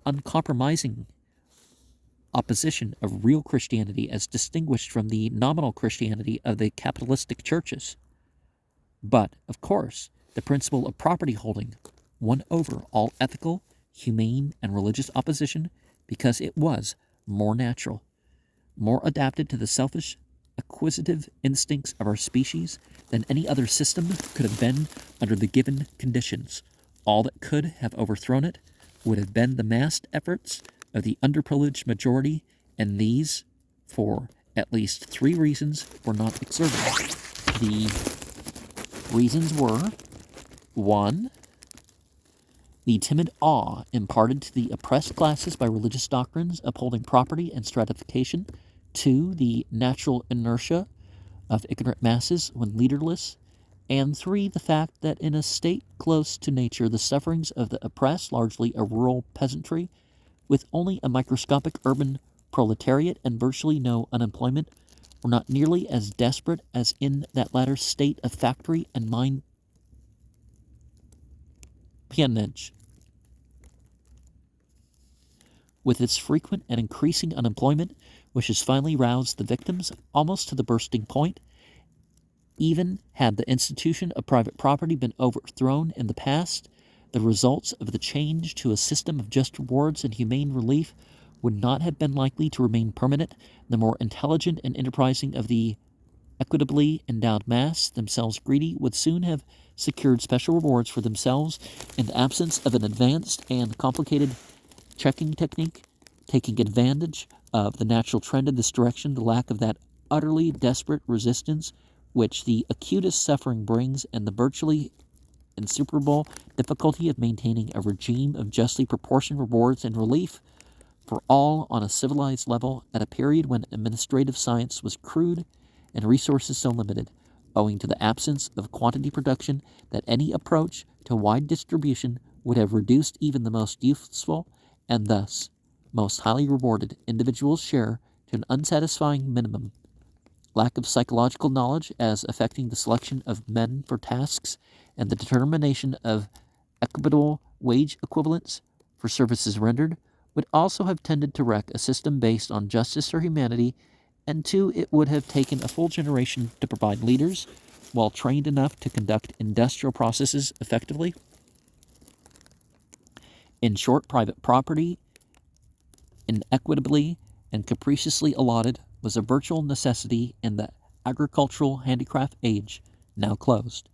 uncompromising opposition of real Christianity as distinguished from the nominal Christianity of the capitalistic churches. But, of course, the principle of property holding won over all ethical, humane, and religious opposition because it was more natural, more adapted to the selfish, acquisitive instincts of our species than any other system could have been under the given conditions. All that could have overthrown it would have been the massed efforts of the underprivileged majority, and these, for at least 3 reasons, were not exerted. The reasons were: 1. The timid awe imparted to the oppressed classes by religious doctrines upholding property and stratification. 2. The natural inertia of ignorant masses when leaderless. And 3. The fact that in a state close to nature, the sufferings of the oppressed, largely a rural peasantry, with only a microscopic urban proletariat and virtually no unemployment, were not nearly as desperate as in that latter state of factory and mine peonage. With its frequent and increasing unemployment, which has finally roused the victims almost to the bursting point, even had the institution of private property been overthrown in the past, the results of the change to a system of just rewards and humane relief would not have been likely to remain permanent. The more intelligent and enterprising of the equitably endowed mass, themselves greedy, would soon have secured special rewards for themselves in the absence of an advanced and complicated checking technique, taking advantage of the natural trend in this direction, the lack of that utterly desperate resistance which the acutest suffering brings, and the virtually insuperable difficulty of maintaining a regime of justly proportioned rewards and relief for all on a civilized level at a period when administrative science was crude and resources so limited, owing to the absence of quantity production, that any approach to wide distribution would have reduced even the most useful and thus most highly rewarded individual's share to an unsatisfying minimum. Lack of psychological knowledge as affecting the selection of men for tasks and the determination of equitable wage equivalents for services rendered would also have tended to wreck a system based on justice or humanity. And 2, it would have taken a full generation to provide leaders, well trained enough to conduct industrial processes effectively. In short, private property, inequitably and capriciously allotted, was a virtual necessity in the agricultural handicraft age now closed.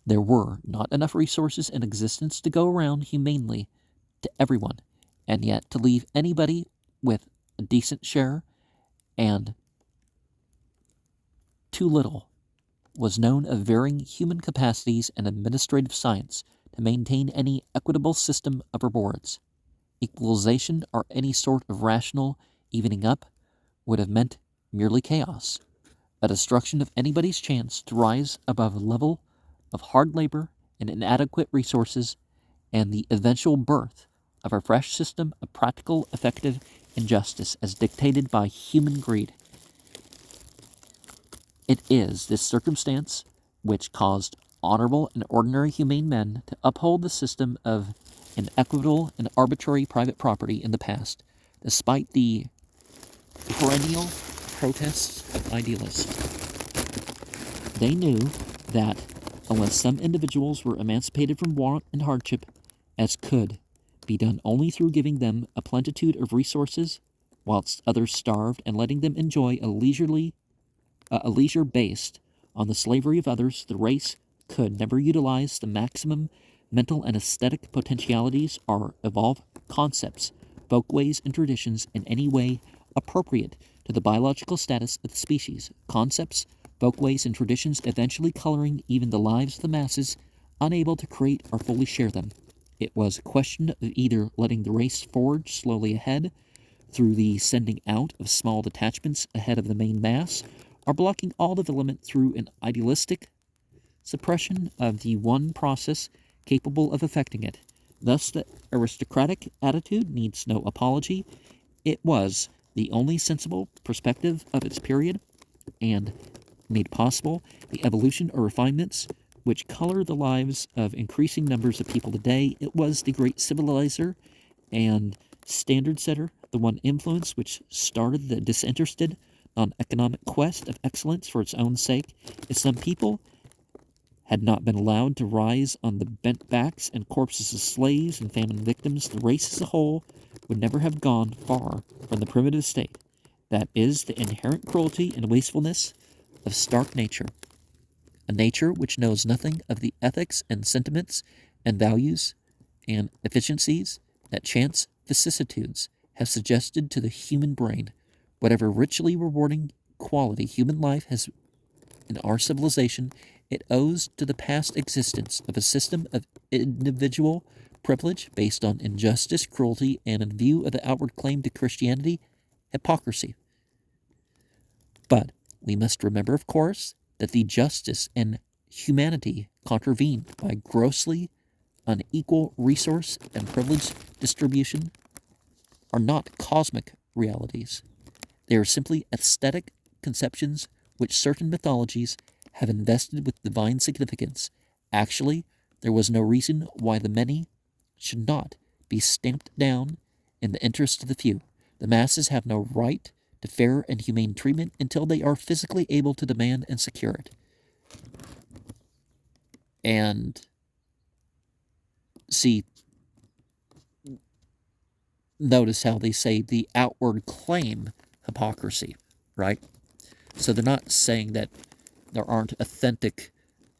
There were not enough resources in existence to go around humanely to everyone, and yet to leave anybody with a decent share, and too little was known of varying human capacities and administrative science to maintain any equitable system of rewards. Equalization or any sort of rational evening up would have meant merely chaos. a destruction of anybody's chance to rise above a level of hard labor and inadequate resources, and the eventual birth of a fresh system of practical, effective injustice as dictated by human greed. It is this circumstance which caused honorable and ordinary humane men to uphold the system of inequitable and arbitrary private property in the past, despite the perennial protests of idealists. They knew that unless some individuals were emancipated from want and hardship, as could be done only through giving them a plenitude of resources, whilst others starved, and letting them enjoy a leisure based on the slavery of others, the race could never utilize the maximum mental and aesthetic potentialities or evolve concepts, folkways, and traditions in any way appropriate to the biological status of the species. Concepts, folkways, and traditions eventually coloring even the lives of the masses, unable to create or fully share them. It was a question of either letting the race forge slowly ahead through the sending out of small detachments ahead of the main mass, or blocking all development through an idealistic suppression of the one process capable of effecting it. Thus, the aristocratic attitude needs no apology. It was the only sensible perspective of its period, and made possible the evolution or refinements which color the lives of increasing numbers of people today. It was the great civilizer and standard setter, the one influence which started the disinterested, non-economic quest of excellence for its own sake. If some people had not been allowed to rise on the bent backs and corpses of slaves and famine victims, the race as a whole would never have gone far from the primitive state. That is the inherent cruelty and wastefulness of stark nature, a nature which knows nothing of the ethics and sentiments and values and efficiencies that chance vicissitudes have suggested to the human brain. Whatever richly rewarding quality human life has in our civilization, it owes to the past existence of a system of individual privilege based on injustice, cruelty, and in view of the outward claim to Christianity, hypocrisy. But we must remember, of course, that the justice and humanity contravened by grossly unequal resource and privilege distribution are not cosmic realities. They are simply aesthetic conceptions which certain mythologies have invested with divine significance. Actually, there was no reason why the many should not be stamped down in the interest of the few. The masses have no right to fair and humane treatment until they are physically able to demand and secure it. And see, notice how they say the outward claim hypocrisy, right? So they're not saying that there aren't authentic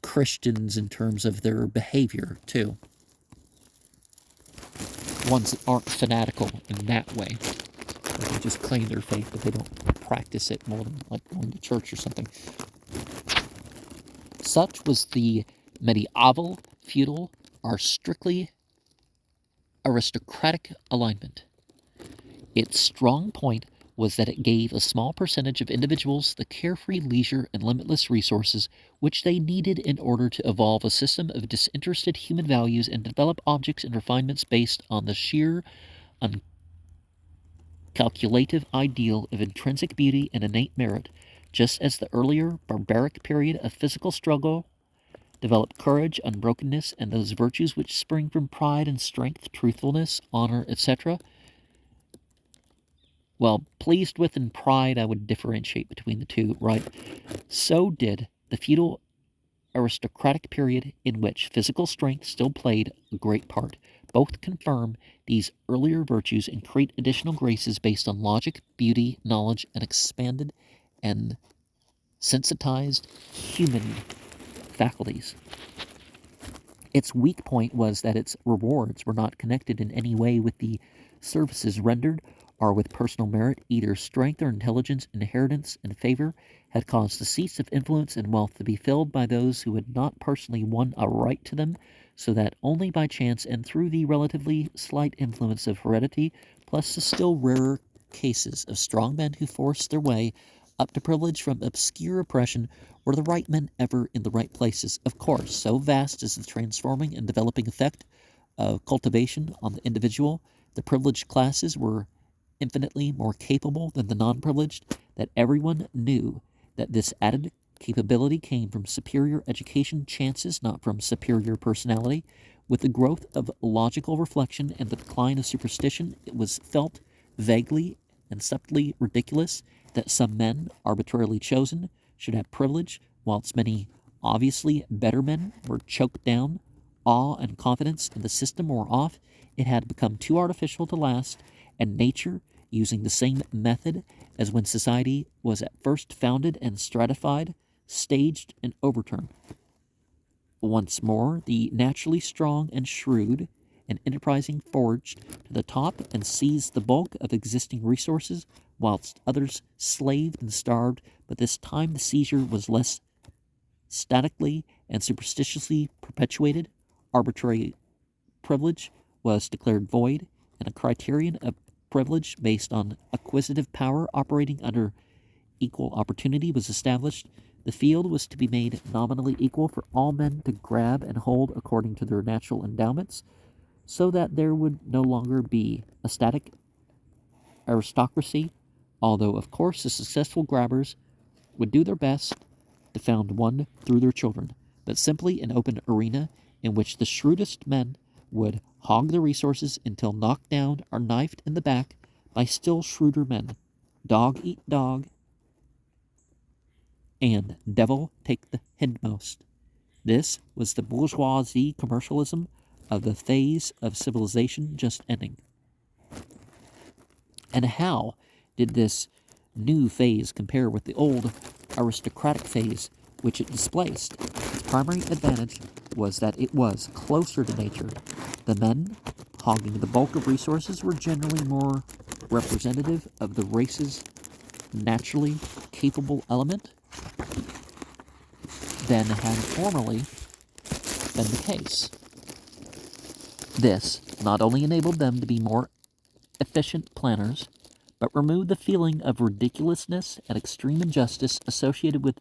Christians in terms of their behavior, too. Ones that aren't fanatical in that way. They just claim their faith, but they don't practice it more than like going to church or something. Such was the medieval, feudal, or strictly aristocratic alignment. Its strong point was that it gave a small percentage of individuals the carefree leisure and limitless resources which they needed in order to evolve a system of disinterested human values and develop objects and refinements based on the sheer, uncalculative ideal of intrinsic beauty and innate merit, just as the earlier barbaric period of physical struggle developed courage, unbrokenness, and those virtues which spring from pride and strength, truthfulness, honor, etc. Well, pleased with and pride, I would differentiate between the two, right? So did the feudal aristocratic period, in which physical strength still played a great part. Both confirm these earlier virtues and create additional graces based on logic, beauty, knowledge, and expanded and sensitized human faculties. Its weak point was that its rewards were not connected in any way with the services rendered or with personal merit. Either strength or intelligence, inheritance, and favor had caused the seats of influence and wealth to be filled by those who had not personally won a right to them, so that only by chance and through the relatively slight influence of heredity, plus the still rarer cases of strong men who forced their way up to privilege from obscure oppression, were the right men ever in the right places? Of course, so vast is the transforming and developing effect of cultivation on the individual, the privileged classes were infinitely more capable than the non-privileged, that everyone knew that this added capability came from superior education chances, not from superior personality. With the growth of logical reflection and the decline of superstition, it was felt vaguely and subtly ridiculous that some men, arbitrarily chosen, should have privilege, whilst many obviously better men were choked down. Awe and confidence in the system wore off. It had become too artificial to last, and nature, using the same method as when society was at first founded and stratified, staged and overturned. Once more, the naturally strong and shrewd and enterprising forged to the top and seized the bulk of existing resources, whilst others slaved and starved, but this time the seizure was less statically and superstitiously perpetuated. Arbitrary privilege was declared void, and a criterion of privilege based on acquisitive power operating under equal opportunity was established. The field was to be made nominally equal for all men to grab and hold according to their natural endowments, so that there would no longer be a static aristocracy, although of course the successful grabbers would do their best to found one through their children, but simply an open arena in which the shrewdest men would hog the resources until knocked down or knifed in the back by still shrewder men. Dog eat dog, and devil take the hindmost. This was the bourgeoisie commercialism of the phase of civilization just ending. And how did this new phase compare with the old aristocratic phase which it displaced? Its primary advantage was that it was closer to nature. The men hogging the bulk of resources were generally more representative of the race's naturally capable element than had formerly been the case. This not only enabled them to be more efficient planners, but removed the feeling of ridiculousness and extreme injustice associated with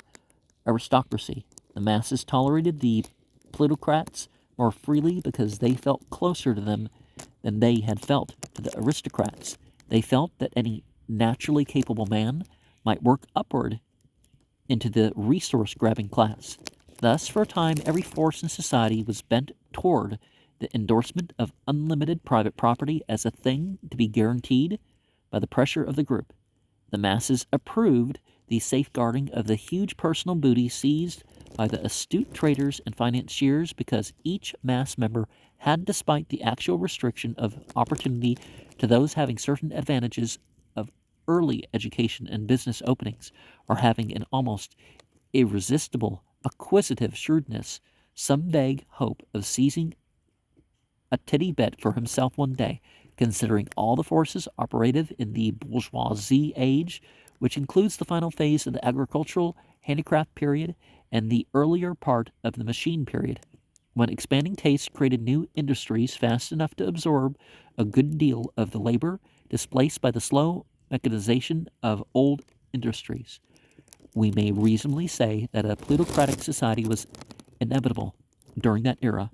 aristocracy. The masses tolerated the plutocrats more freely because they felt closer to them than they had felt to the aristocrats. They felt that any naturally capable man might work upward into the resource-grabbing class. Thus, for a time, every force in society was bent toward the endorsement of unlimited private property as a thing to be guaranteed by the pressure of the group. The masses approved the safeguarding of the huge personal booty seized by the astute traders and financiers because each mass member had, despite the actual restriction of opportunity to those having certain advantages of early education and business openings, or having an almost irresistible acquisitive shrewdness, some vague hope of seizing a titty bet for himself one day, considering all the forces operative in the bourgeoisie age, which includes the final phase of the agricultural handicraft period and the earlier part of the machine period, when expanding tastes created new industries fast enough to absorb a good deal of the labor displaced by the slow mechanization of old industries. We may reasonably say that a plutocratic society was inevitable during that era.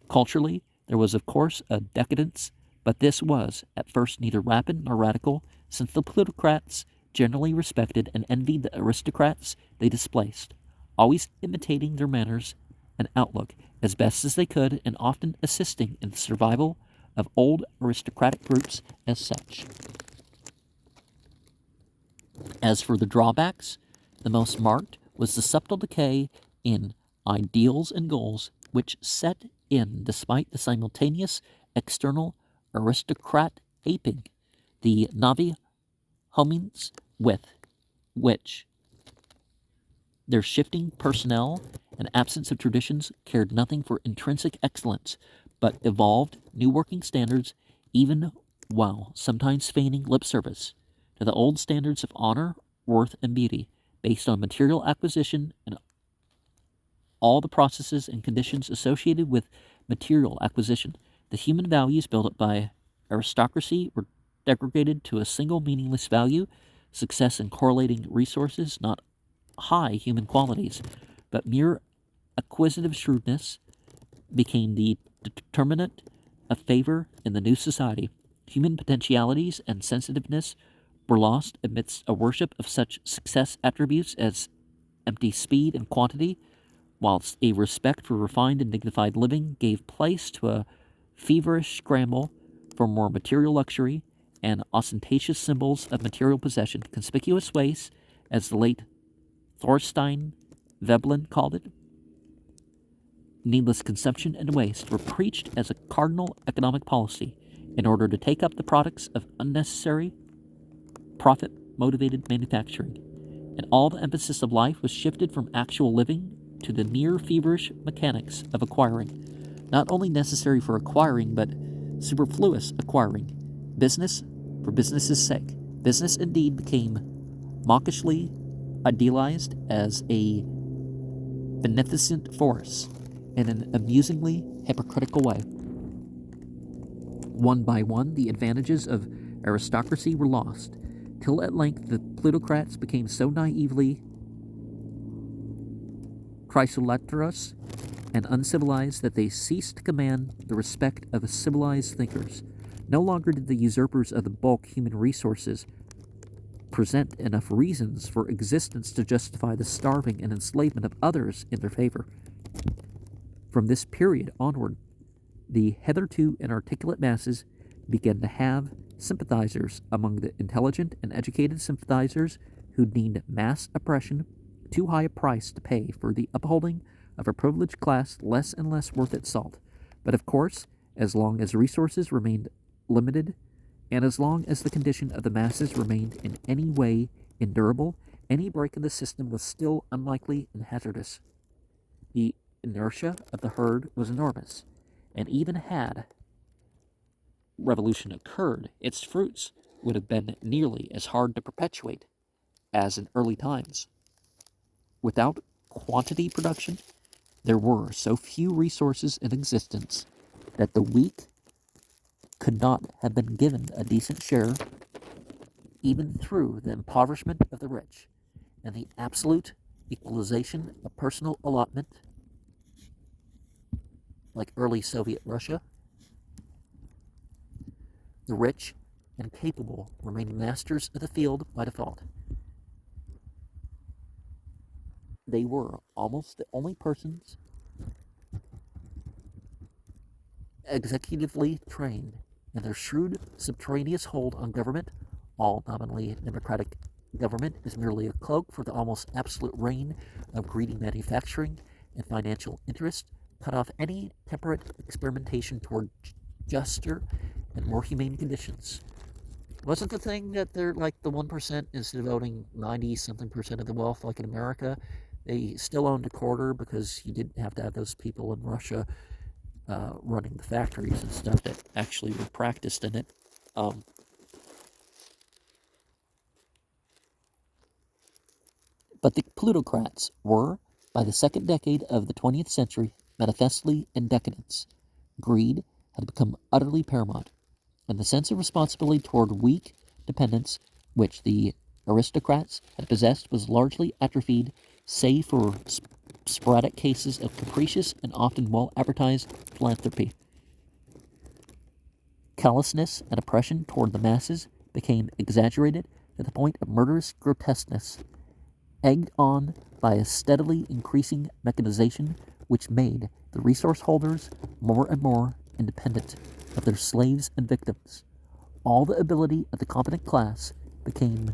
Culturally, there was of course a decadence, but this was at first neither rapid nor radical, since the plutocrats generally respected and envied the aristocrats they displaced, always imitating their manners and outlook as best as they could, and often assisting in the survival of old aristocratic groups as such. As for the drawbacks, the most marked was the subtle decay in ideals and goals which set in despite the simultaneous external aristocrat aping the novi homines with which their shifting personnel and absence of traditions cared nothing for intrinsic excellence, but evolved new working standards, even while sometimes feigning lip service to the old standards of honor, worth, and beauty, based on material acquisition and all the processes and conditions associated with material acquisition. The human values built up by aristocracy were degraded to a single meaningless value, success in correlating resources, not high human qualities, but mere acquisitive shrewdness, became the determinant of favor in the new society. Human potentialities and sensitiveness were lost amidst a worship of such success attributes as empty speed and quantity, whilst a respect for refined and dignified living gave place to a feverish scramble for more material luxury and ostentatious symbols of material possession. Conspicuous waste, as the late Thorstein Veblen called it, needless consumption and waste, were preached as a cardinal economic policy in order to take up the products of unnecessary, profit-motivated manufacturing. And all the emphasis of life was shifted from actual living to the near feverish mechanics of acquiring, not only necessary for acquiring, but superfluous acquiring. Business for business's sake. Business indeed became mawkishly idealized as a beneficent force in an amusingly hypocritical way. One by one, the advantages of aristocracy were lost, till at length the plutocrats became so naively chrysolaterous and uncivilized that they ceased to command the respect of civilized thinkers. No longer did the usurpers of the bulk human resources present enough reasons for existence to justify the starving and enslavement of others in their favor. From this period onward, the hitherto inarticulate masses began to have sympathizers among the intelligent and educated sympathizers who deemed mass oppression too high a price to pay for the upholding of a privileged class less and less worth its salt. But of course, as long as resources remained limited, and as long as the condition of the masses remained in any way endurable, any break in the system was still unlikely and hazardous. The inertia of the herd was enormous, and even had revolution occurred, its fruits would have been nearly as hard to perpetuate as in early times. Without quantity production, there were so few resources in existence that the weak could not have been given a decent share, even through the impoverishment of the rich and the absolute equalization of personal allotment, like early Soviet Russia. The rich and capable remained masters of the field by default. They were almost the only persons executively trained, and their shrewd subterraneous hold on government, all nominally democratic government, is merely a cloak for the almost absolute reign of greedy manufacturing and financial interest, cut off any temperate experimentation toward juster and more humane conditions. Wasn't the thing that they're like the 1% is devoting 90-something% of the wealth, like in America? They still owned a quarter because you didn't have to have those people in Russia running the factories and stuff that actually were practiced in it. But the plutocrats were, by the second decade of the 20th century, manifestly in decadence. Greed had become utterly paramount, and the sense of responsibility toward weak dependents, which the aristocrats had possessed, was largely atrophied, save for sporadic cases of capricious and often well-advertised philanthropy. Callousness and oppression toward the masses became exaggerated to the point of murderous grotesqueness, egged on by a steadily increasing mechanization which made the resource holders more and more independent of their slaves and victims. All the ability of the competent class became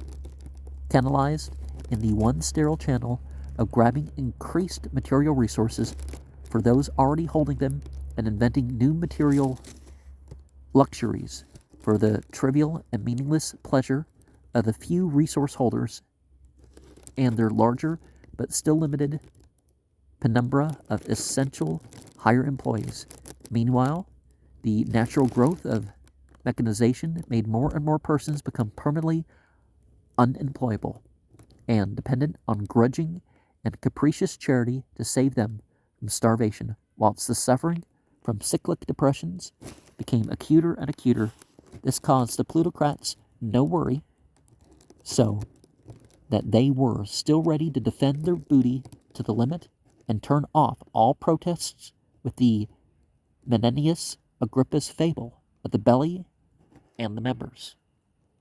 canalized in the one sterile channel of grabbing increased material resources for those already holding them and inventing new material luxuries for the trivial and meaningless pleasure of the few resource holders and their larger but still limited penumbra of essential higher employees. Meanwhile, the natural growth of mechanization made more and more persons become permanently unemployable and dependent on grudging and capricious charity to save them from starvation, whilst the suffering from cyclic depressions became acuter and acuter. This caused the plutocrats no worry, so that they were still ready to defend their booty to the limit and turn off all protests with the Menenius Agrippa's fable of the belly and the members.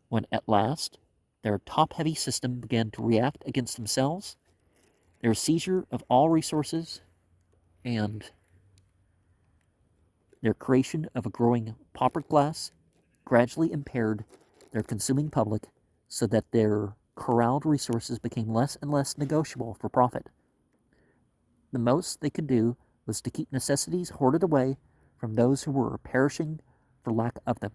When at last their top-heavy system began to react against themselves, their seizure of all resources and their creation of a growing pauper class gradually impaired their consuming public so that their corralled resources became less and less negotiable for profit. The most they could do was to keep necessities hoarded away from those who were perishing for lack of them,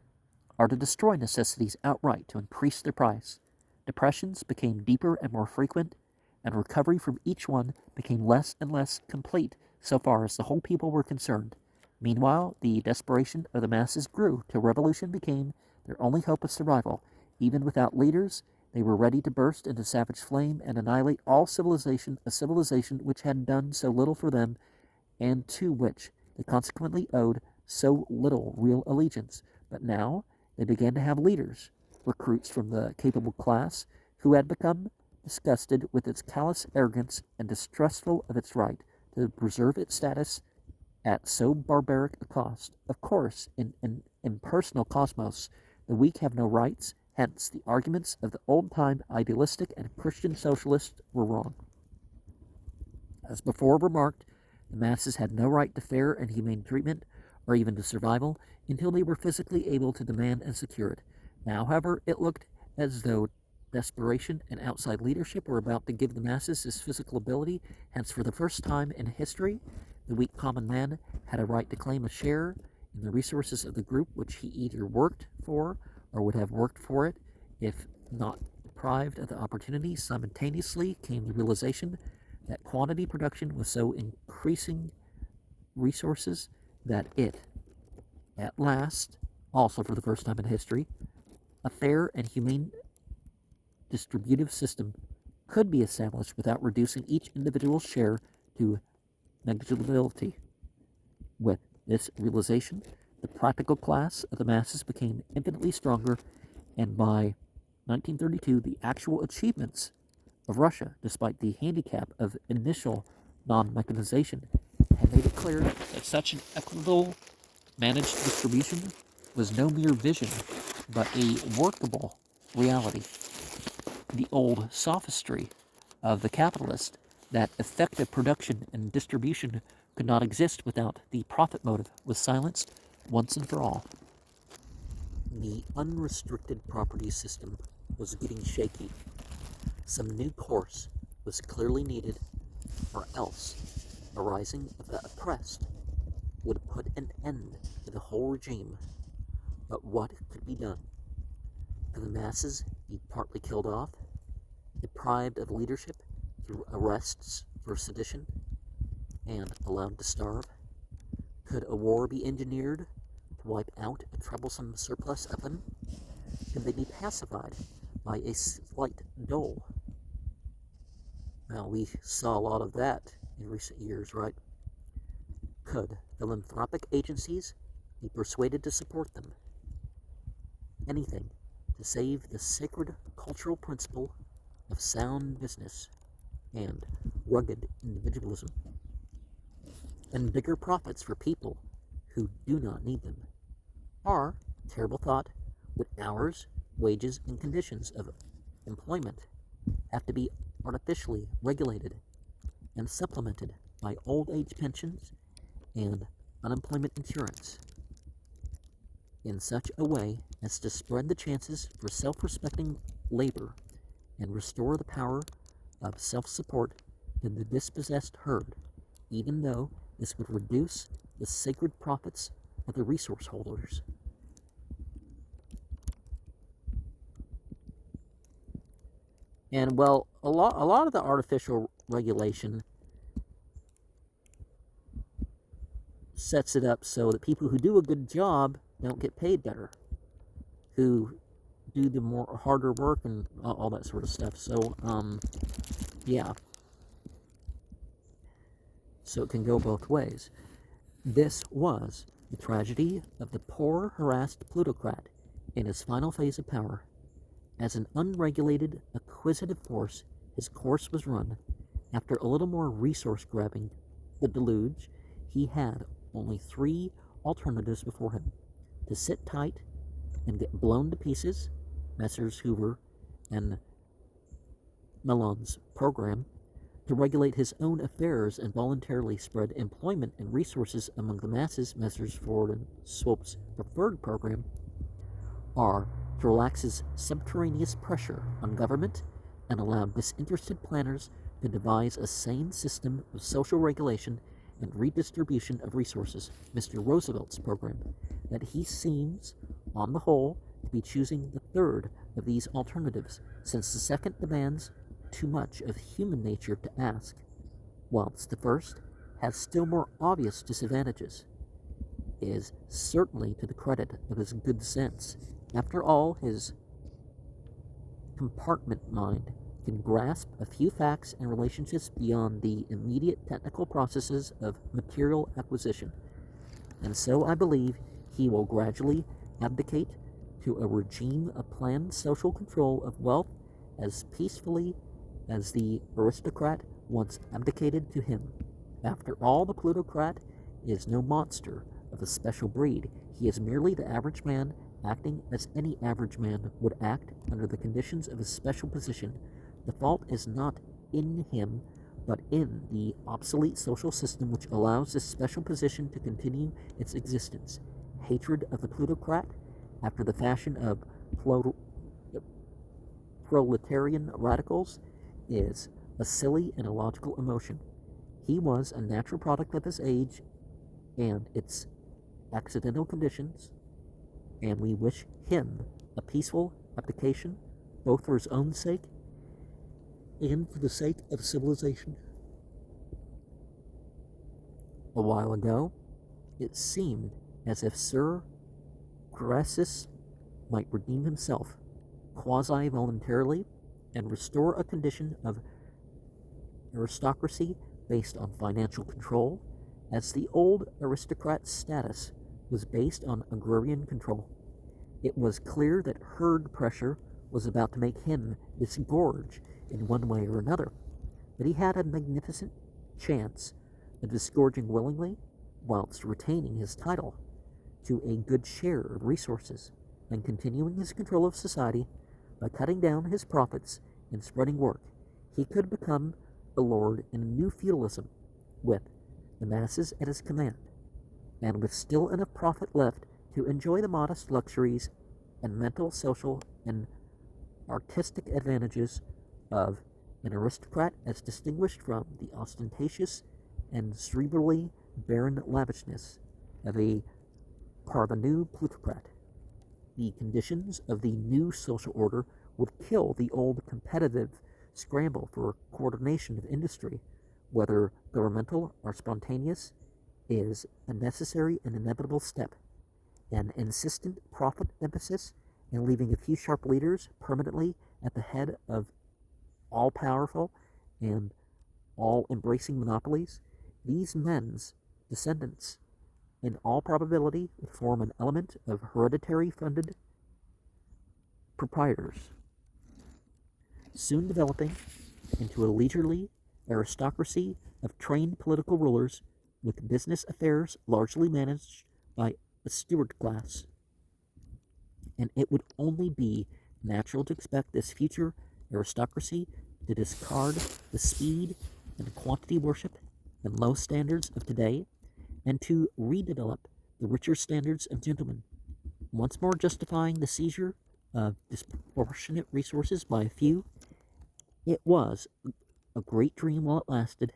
or to destroy necessities outright to increase their price. Depressions became deeper and more frequent, and recovery from each one became less and less complete so far as the whole people were concerned. Meanwhile, the desperation of the masses grew till revolution became their only hope of survival. Even without leaders, they were ready to burst into savage flame and annihilate all civilization, a civilization which had done so little for them and to which they consequently owed so little real allegiance. But now they began to have leaders, recruits from the capable class, who had become disgusted with its callous arrogance and distrustful of its right to preserve its status at so barbaric a cost. Of course, in an impersonal cosmos, the weak have no rights, hence the arguments of the old-time idealistic and Christian socialists were wrong. As before remarked, the masses had no right to fair and humane treatment, or even to survival, until they were physically able to demand and secure it. Now, however, it looked as though desperation and outside leadership were about to give the masses this physical ability. Hence, for the first time in history, the weak common man had a right to claim a share in the resources of the group which he either worked for or would have worked for it if not deprived of the opportunity. Simultaneously came the realization that quantity production was so increasing resources that it, at last, also for the first time in history, a fair and humane distributive system could be established without reducing each individual's share to negligibility. With this realization, the practical class of the masses became infinitely stronger, and by 1932, the actual achievements of Russia, despite the handicap of initial non-mechanization, had made it clear that such an equitable managed distribution was no mere vision, but a workable reality. The old sophistry of the capitalist that effective production and distribution could not exist without the profit motive was silenced once and for all. The unrestricted property system was getting shaky. Some new course was clearly needed, or else a rising of the oppressed would put an end to the whole regime. But what could be done? Could the masses be partly killed off, deprived of leadership through arrests for sedition, and allowed to starve? Could a war be engineered to wipe out a troublesome surplus of them? Could they be pacified by a slight dole? Well, we saw a lot of that in recent years, right? Could philanthropic agencies be persuaded to support them? Anything to save the sacred cultural principle of sound business and rugged individualism, and bigger profits for people who do not need them. Or, terrible thought, would hours, wages, and conditions of employment have to be artificially regulated and supplemented by old age pensions and unemployment insurance in such a way as to spread the chances for self-respecting labor and restore the power of self-support to the dispossessed herd, even though this would reduce the sacred profits of the resource holders. And well, a lot of the artificial regulation sets it up so that people who do a good job don't get paid better, who do the more harder work and all that sort of stuff. So, yeah. So it can go both ways. This was the tragedy of the poor, harassed plutocrat in his final phase of power. As an unregulated, acquisitive force, his course was run. After a little more resource grabbing, the deluge, he had only three alternatives before him: to sit tight and get blown to pieces, Messrs. Hoover and Mellon's program, to regulate his own affairs and voluntarily spread employment and resources among the masses, Messrs. Ford and Swope's preferred program, or to relax his subterraneous pressure on government and allow disinterested planners to devise a sane system of social regulation and redistribution of resources, Mr. Roosevelt's program, that he seems, on the whole, to be choosing the third of these alternatives, since the second demands too much of human nature to ask, whilst the first has still more obvious disadvantages, is certainly to the credit of his good sense. After all, his compartment mind can grasp a few facts and relationships beyond the immediate technical processes of material acquisition, and so I believe he will gradually abdicate to a regime of planned social control of wealth as peacefully as the aristocrat once abdicated to him. After all, the plutocrat is no monster of a special breed. He is merely the average man, acting as any average man would act under the conditions of his special position. The fault is not in him, but in the obsolete social system which allows this special position to continue its existence. Hatred of the plutocrat, after the fashion of proletarian radicals, is a silly and illogical emotion. He was a natural product of his age and its accidental conditions, and we wish him a peaceful abdication, both for his own sake and for the sake of civilization. A while ago, it seemed as if Sir Crassus might redeem himself quasi-voluntarily and restore a condition of aristocracy based on financial control, as the old aristocrat's status was based on agrarian control. It was clear that herd pressure was about to make him disgorge in one way or another, but he had a magnificent chance of disgorging willingly whilst retaining his title to a good share of resources and continuing his control of society. By cutting down his profits and spreading work, he could become a lord in a new feudalism, with the masses at his command, and with still enough profit left to enjoy the modest luxuries and mental, social, and artistic advantages of an aristocrat, as distinguished from the ostentatious and cerebrally barren lavishness of a parvenu plutocrat. The conditions of the new social order would kill the old competitive scramble for coordination of industry, whether governmental or spontaneous, is a necessary and inevitable step. An insistent profit emphasis and leaving a few sharp leaders permanently at the head of all-powerful and all-embracing monopolies, these men's descendants in all probability would form an element of hereditary funded proprietors, soon developing into a leisurely aristocracy of trained political rulers with business affairs largely managed by a steward class. And it would only be natural to expect this future aristocracy to discard the speed and quantity worship and low standards of today, and to redevelop the richer standards of gentlemen, once more justifying the seizure of disproportionate resources by a few. It was a great dream while it lasted,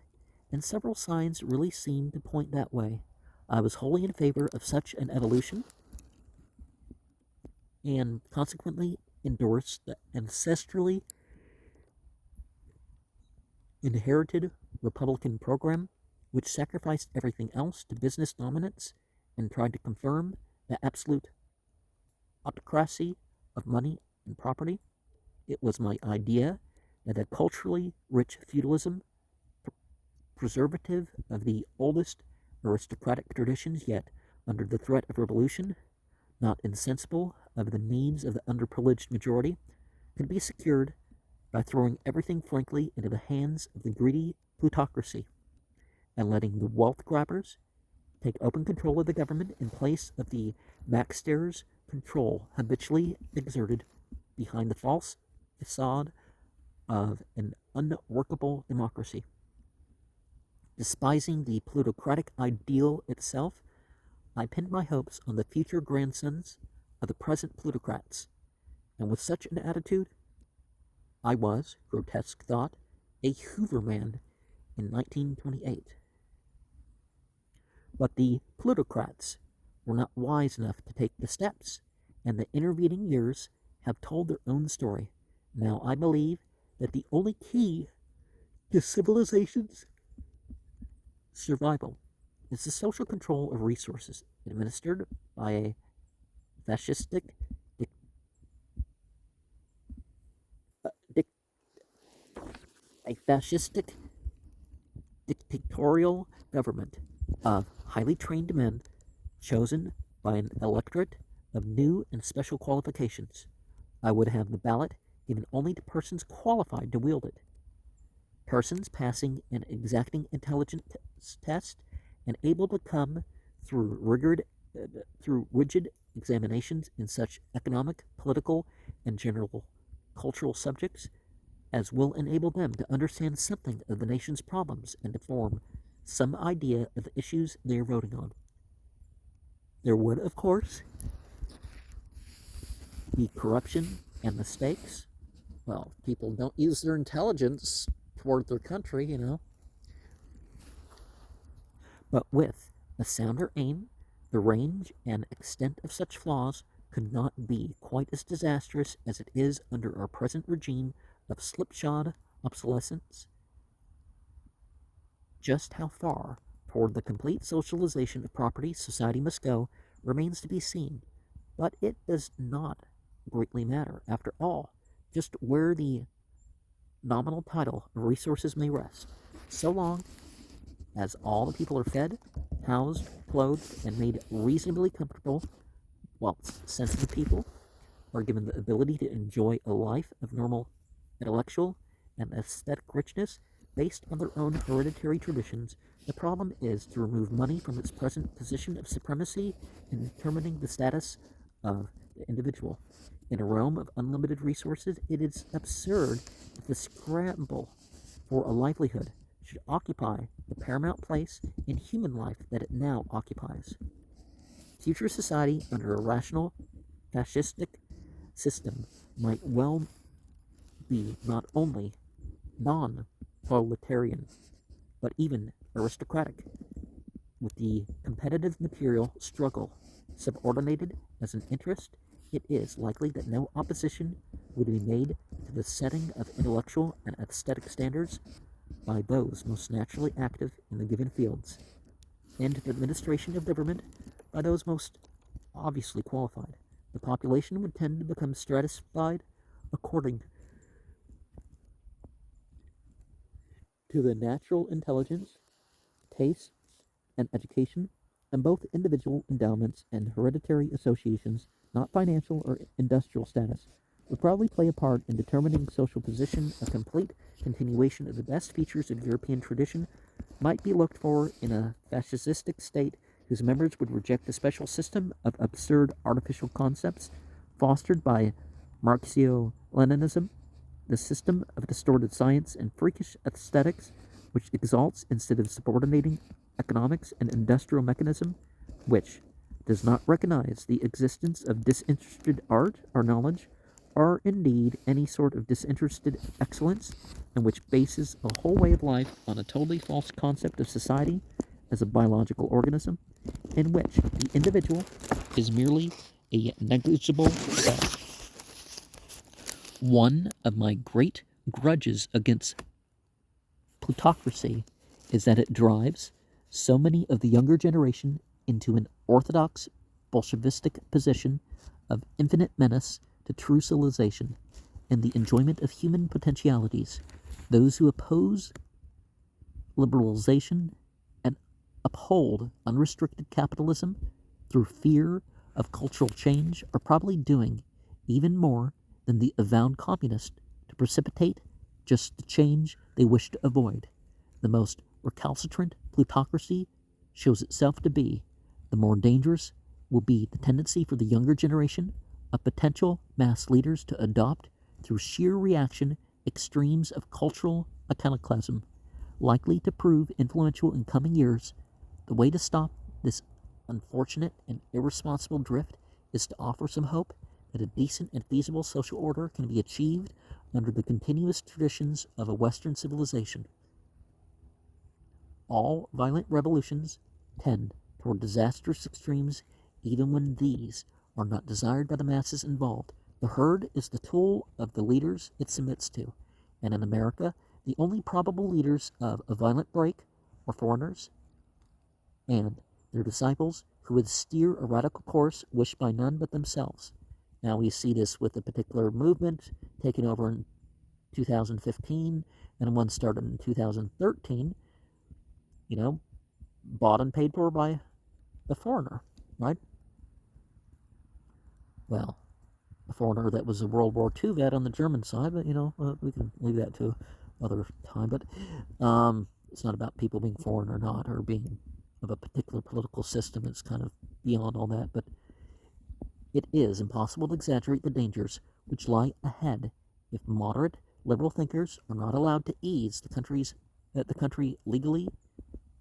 and several signs really seemed to point that way. I was wholly in favor of such an evolution, and consequently endorsed the ancestrally inherited Republican program, which sacrificed everything else to business dominance and tried to confirm the absolute autocracy of money and property. It was my idea that a culturally rich feudalism, preservative of the oldest aristocratic traditions, yet under the threat of revolution, not insensible of the needs of the underprivileged majority, could be secured by throwing everything frankly into the hands of the greedy plutocracy and letting the wealth grabbers take open control of the government in place of the backstairs control habitually exerted behind the false facade of an unworkable democracy. Despising the plutocratic ideal itself, I pinned my hopes on the future grandsons of the present plutocrats, and with such an attitude, I was, grotesque thought, a Hoover man in 1928. But the plutocrats were not wise enough to take the steps, and the intervening years have told their own story. Now I believe that the only key to civilization's survival is the social control of resources administered by fascistic uh, dic- a fascistic dictatorial government of highly trained men chosen by an electorate of new and special qualifications. I would have the ballot given only to persons qualified to wield it. Persons passing an exacting intelligence test and able to come through rigid examinations in such economic, political, and general cultural subjects as will enable them to understand something of the nation's problems and to form some idea of the issues they are voting on. There would, of course, be corruption and mistakes. Well, people don't use their intelligence toward their country, But with a sounder aim, the range and extent of such flaws could not be quite as disastrous as it is under our present regime of slipshod obsolescence. Just how far toward the complete socialization of property society must go remains to be seen, but it does not greatly matter, after all, just where the nominal title of resources may rest, so long as all the people are fed, housed, clothed, and made reasonably comfortable, whilst sensitive people are given the ability to enjoy a life of normal intellectual and aesthetic richness based on their own hereditary traditions. The problem is to remove money from its present position of supremacy in determining the status of the individual. In a realm of unlimited resources, it is absurd that the scramble for a livelihood should occupy the paramount place in human life that it now occupies. Future society under a rational, fascistic system might well be not only non-proletarian, but even aristocratic, with the competitive material struggle subordinated as an interest. It is likely that no opposition would be made to the setting of intellectual and aesthetic standards by those most naturally active in the given fields, and to the administration of government by those most obviously qualified. The population would tend to become stratified according to the natural intelligence, tastes, and education, and both individual endowments and hereditary associations, not financial or industrial status, would probably play a part in determining social position. A complete continuation of the best features of European tradition might be looked for in a fascistic state whose members would reject a special system of absurd artificial concepts fostered by Marxio-Leninism, the system of distorted science and freakish aesthetics which exalts instead of subordinating economics and industrial mechanism, which does not recognize the existence of disinterested art or knowledge, or indeed any sort of disinterested excellence, and which bases a whole way of life on a totally false concept of society as a biological organism, in which the individual is merely a negligible cell. One of my great grudges against plutocracy is that it drives so many of the younger generation into an orthodox Bolshevistic position of infinite menace to true civilization and the enjoyment of human potentialities. Those who oppose liberalization and uphold unrestricted capitalism through fear of cultural change are probably doing even more than the avowed communist to precipitate just the change they wish to avoid. The most recalcitrant plutocracy shows itself to be, the more dangerous will be the tendency for the younger generation of potential mass leaders to adopt, through sheer reaction, extremes of cultural iconoclasm, likely to prove influential in coming years. The way to stop this unfortunate and irresponsible drift is to offer some hope that a decent and feasible social order can be achieved under the continuous traditions of a Western civilization. All violent revolutions tend toward disastrous extremes, even when these are not desired by the masses involved. The herd is the tool of the leaders it submits to, and in America, the only probable leaders of a violent break are foreigners and their disciples who would steer a radical course wished by none but themselves. Now we see this with a particular movement taken over in 2015 and one started in 2013, bought and paid for by a foreigner, right? Well, a foreigner that was a World War II vet on the German side, but we can leave that to other time. But it's not about people being foreign or not, or being of a particular political system. It's kind of beyond all that. But it is impossible to exaggerate the dangers which lie ahead if moderate liberal thinkers are not allowed to ease the country legally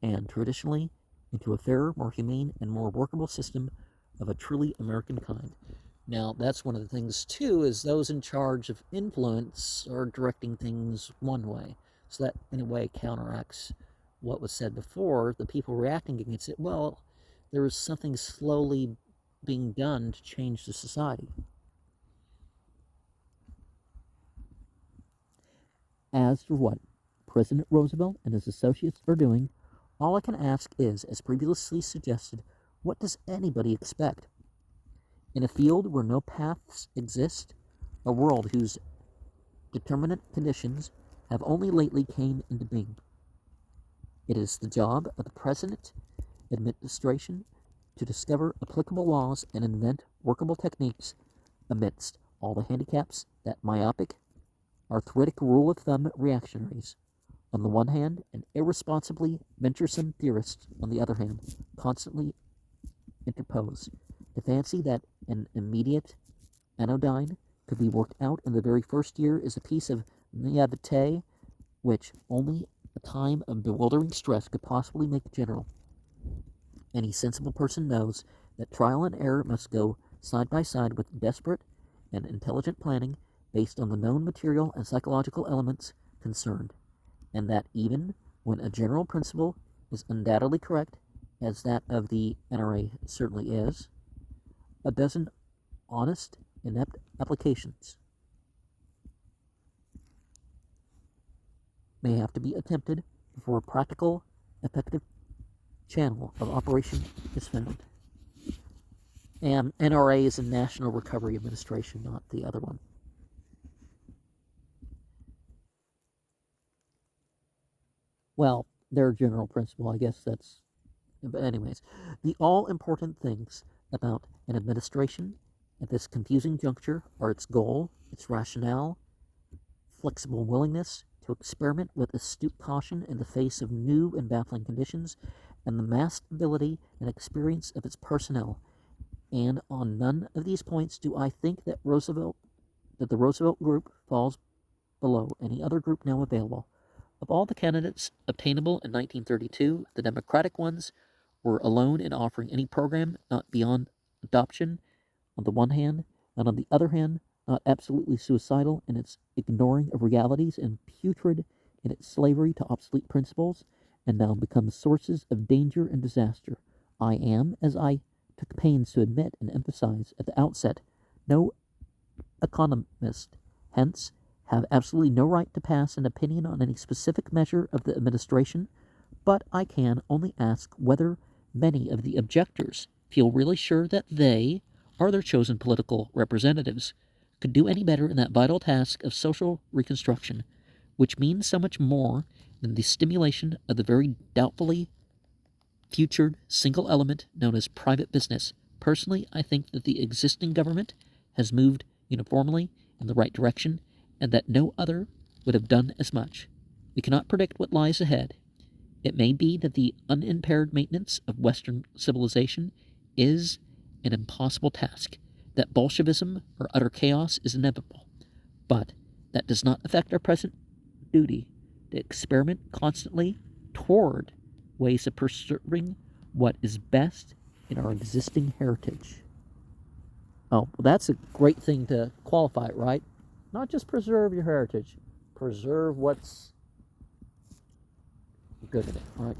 and traditionally into a fairer, more humane, and more workable system of a truly American kind. Now, that's one of the things, too, is those in charge of influence are directing things one way. So that, in a way, counteracts what was said before. The people reacting against it, well, there is something slowly being done to change the society. As for what President Roosevelt and his associates are doing, all I can ask is, as previously suggested, what does anybody expect? In a field where no paths exist, a world whose determinate conditions have only lately came into being, it is the job of the President administration to discover applicable laws and invent workable techniques amidst all the handicaps that myopic, arthritic rule of thumb reactionaries, on the one hand, and irresponsibly venturesome theorists, on the other hand, constantly interpose. To fancy that an immediate anodyne could be worked out in the very first year is a piece of naivete which only a time of bewildering stress could possibly make general. Any sensible person knows that trial and error must go side by side with desperate and intelligent planning based on the known material and psychological elements concerned, and that even when a general principle is undoubtedly correct, as that of the NRA certainly is, a dozen honest, inept applications may have to be attempted before a practical, effective channel of operation is found. And NRA is the National Recovery Administration, not the other one. Well, their general principle, I guess that's... But anyways, the all-important things about an administration at this confusing juncture are its goal, its rationale, flexible willingness to experiment with astute caution in the face of new and baffling conditions, and the massed ability and experience of its personnel. And on none of these points do I think that the Roosevelt group falls below any other group now available. Of all the candidates obtainable in 1932, the Democratic ones were alone in offering any program not beyond adoption on the one hand, and on the other hand, not absolutely suicidal in its ignoring of realities and putrid in its slavery to obsolete principles, and now becomes sources of danger and disaster. I am, as I took pains to admit and emphasize at the outset, no economist, hence have absolutely no right to pass an opinion on any specific measure of the administration, but I can only ask whether many of the objectors feel really sure that they, or their chosen political representatives, could do any better in that vital task of social reconstruction, which means so much more than the stimulation of the very doubtfully futured single element known as private business. Personally, I think that the existing government has moved uniformly in the right direction, and that no other would have done as much. We cannot predict what lies ahead. It may be that the unimpaired maintenance of Western civilization is an impossible task, that Bolshevism or utter chaos is inevitable, but that does not affect our present duty to experiment constantly toward ways of preserving what is best in our existing heritage. Oh, well, that's a great thing to qualify it, right? Not just preserve your heritage, preserve what's good in it. All right.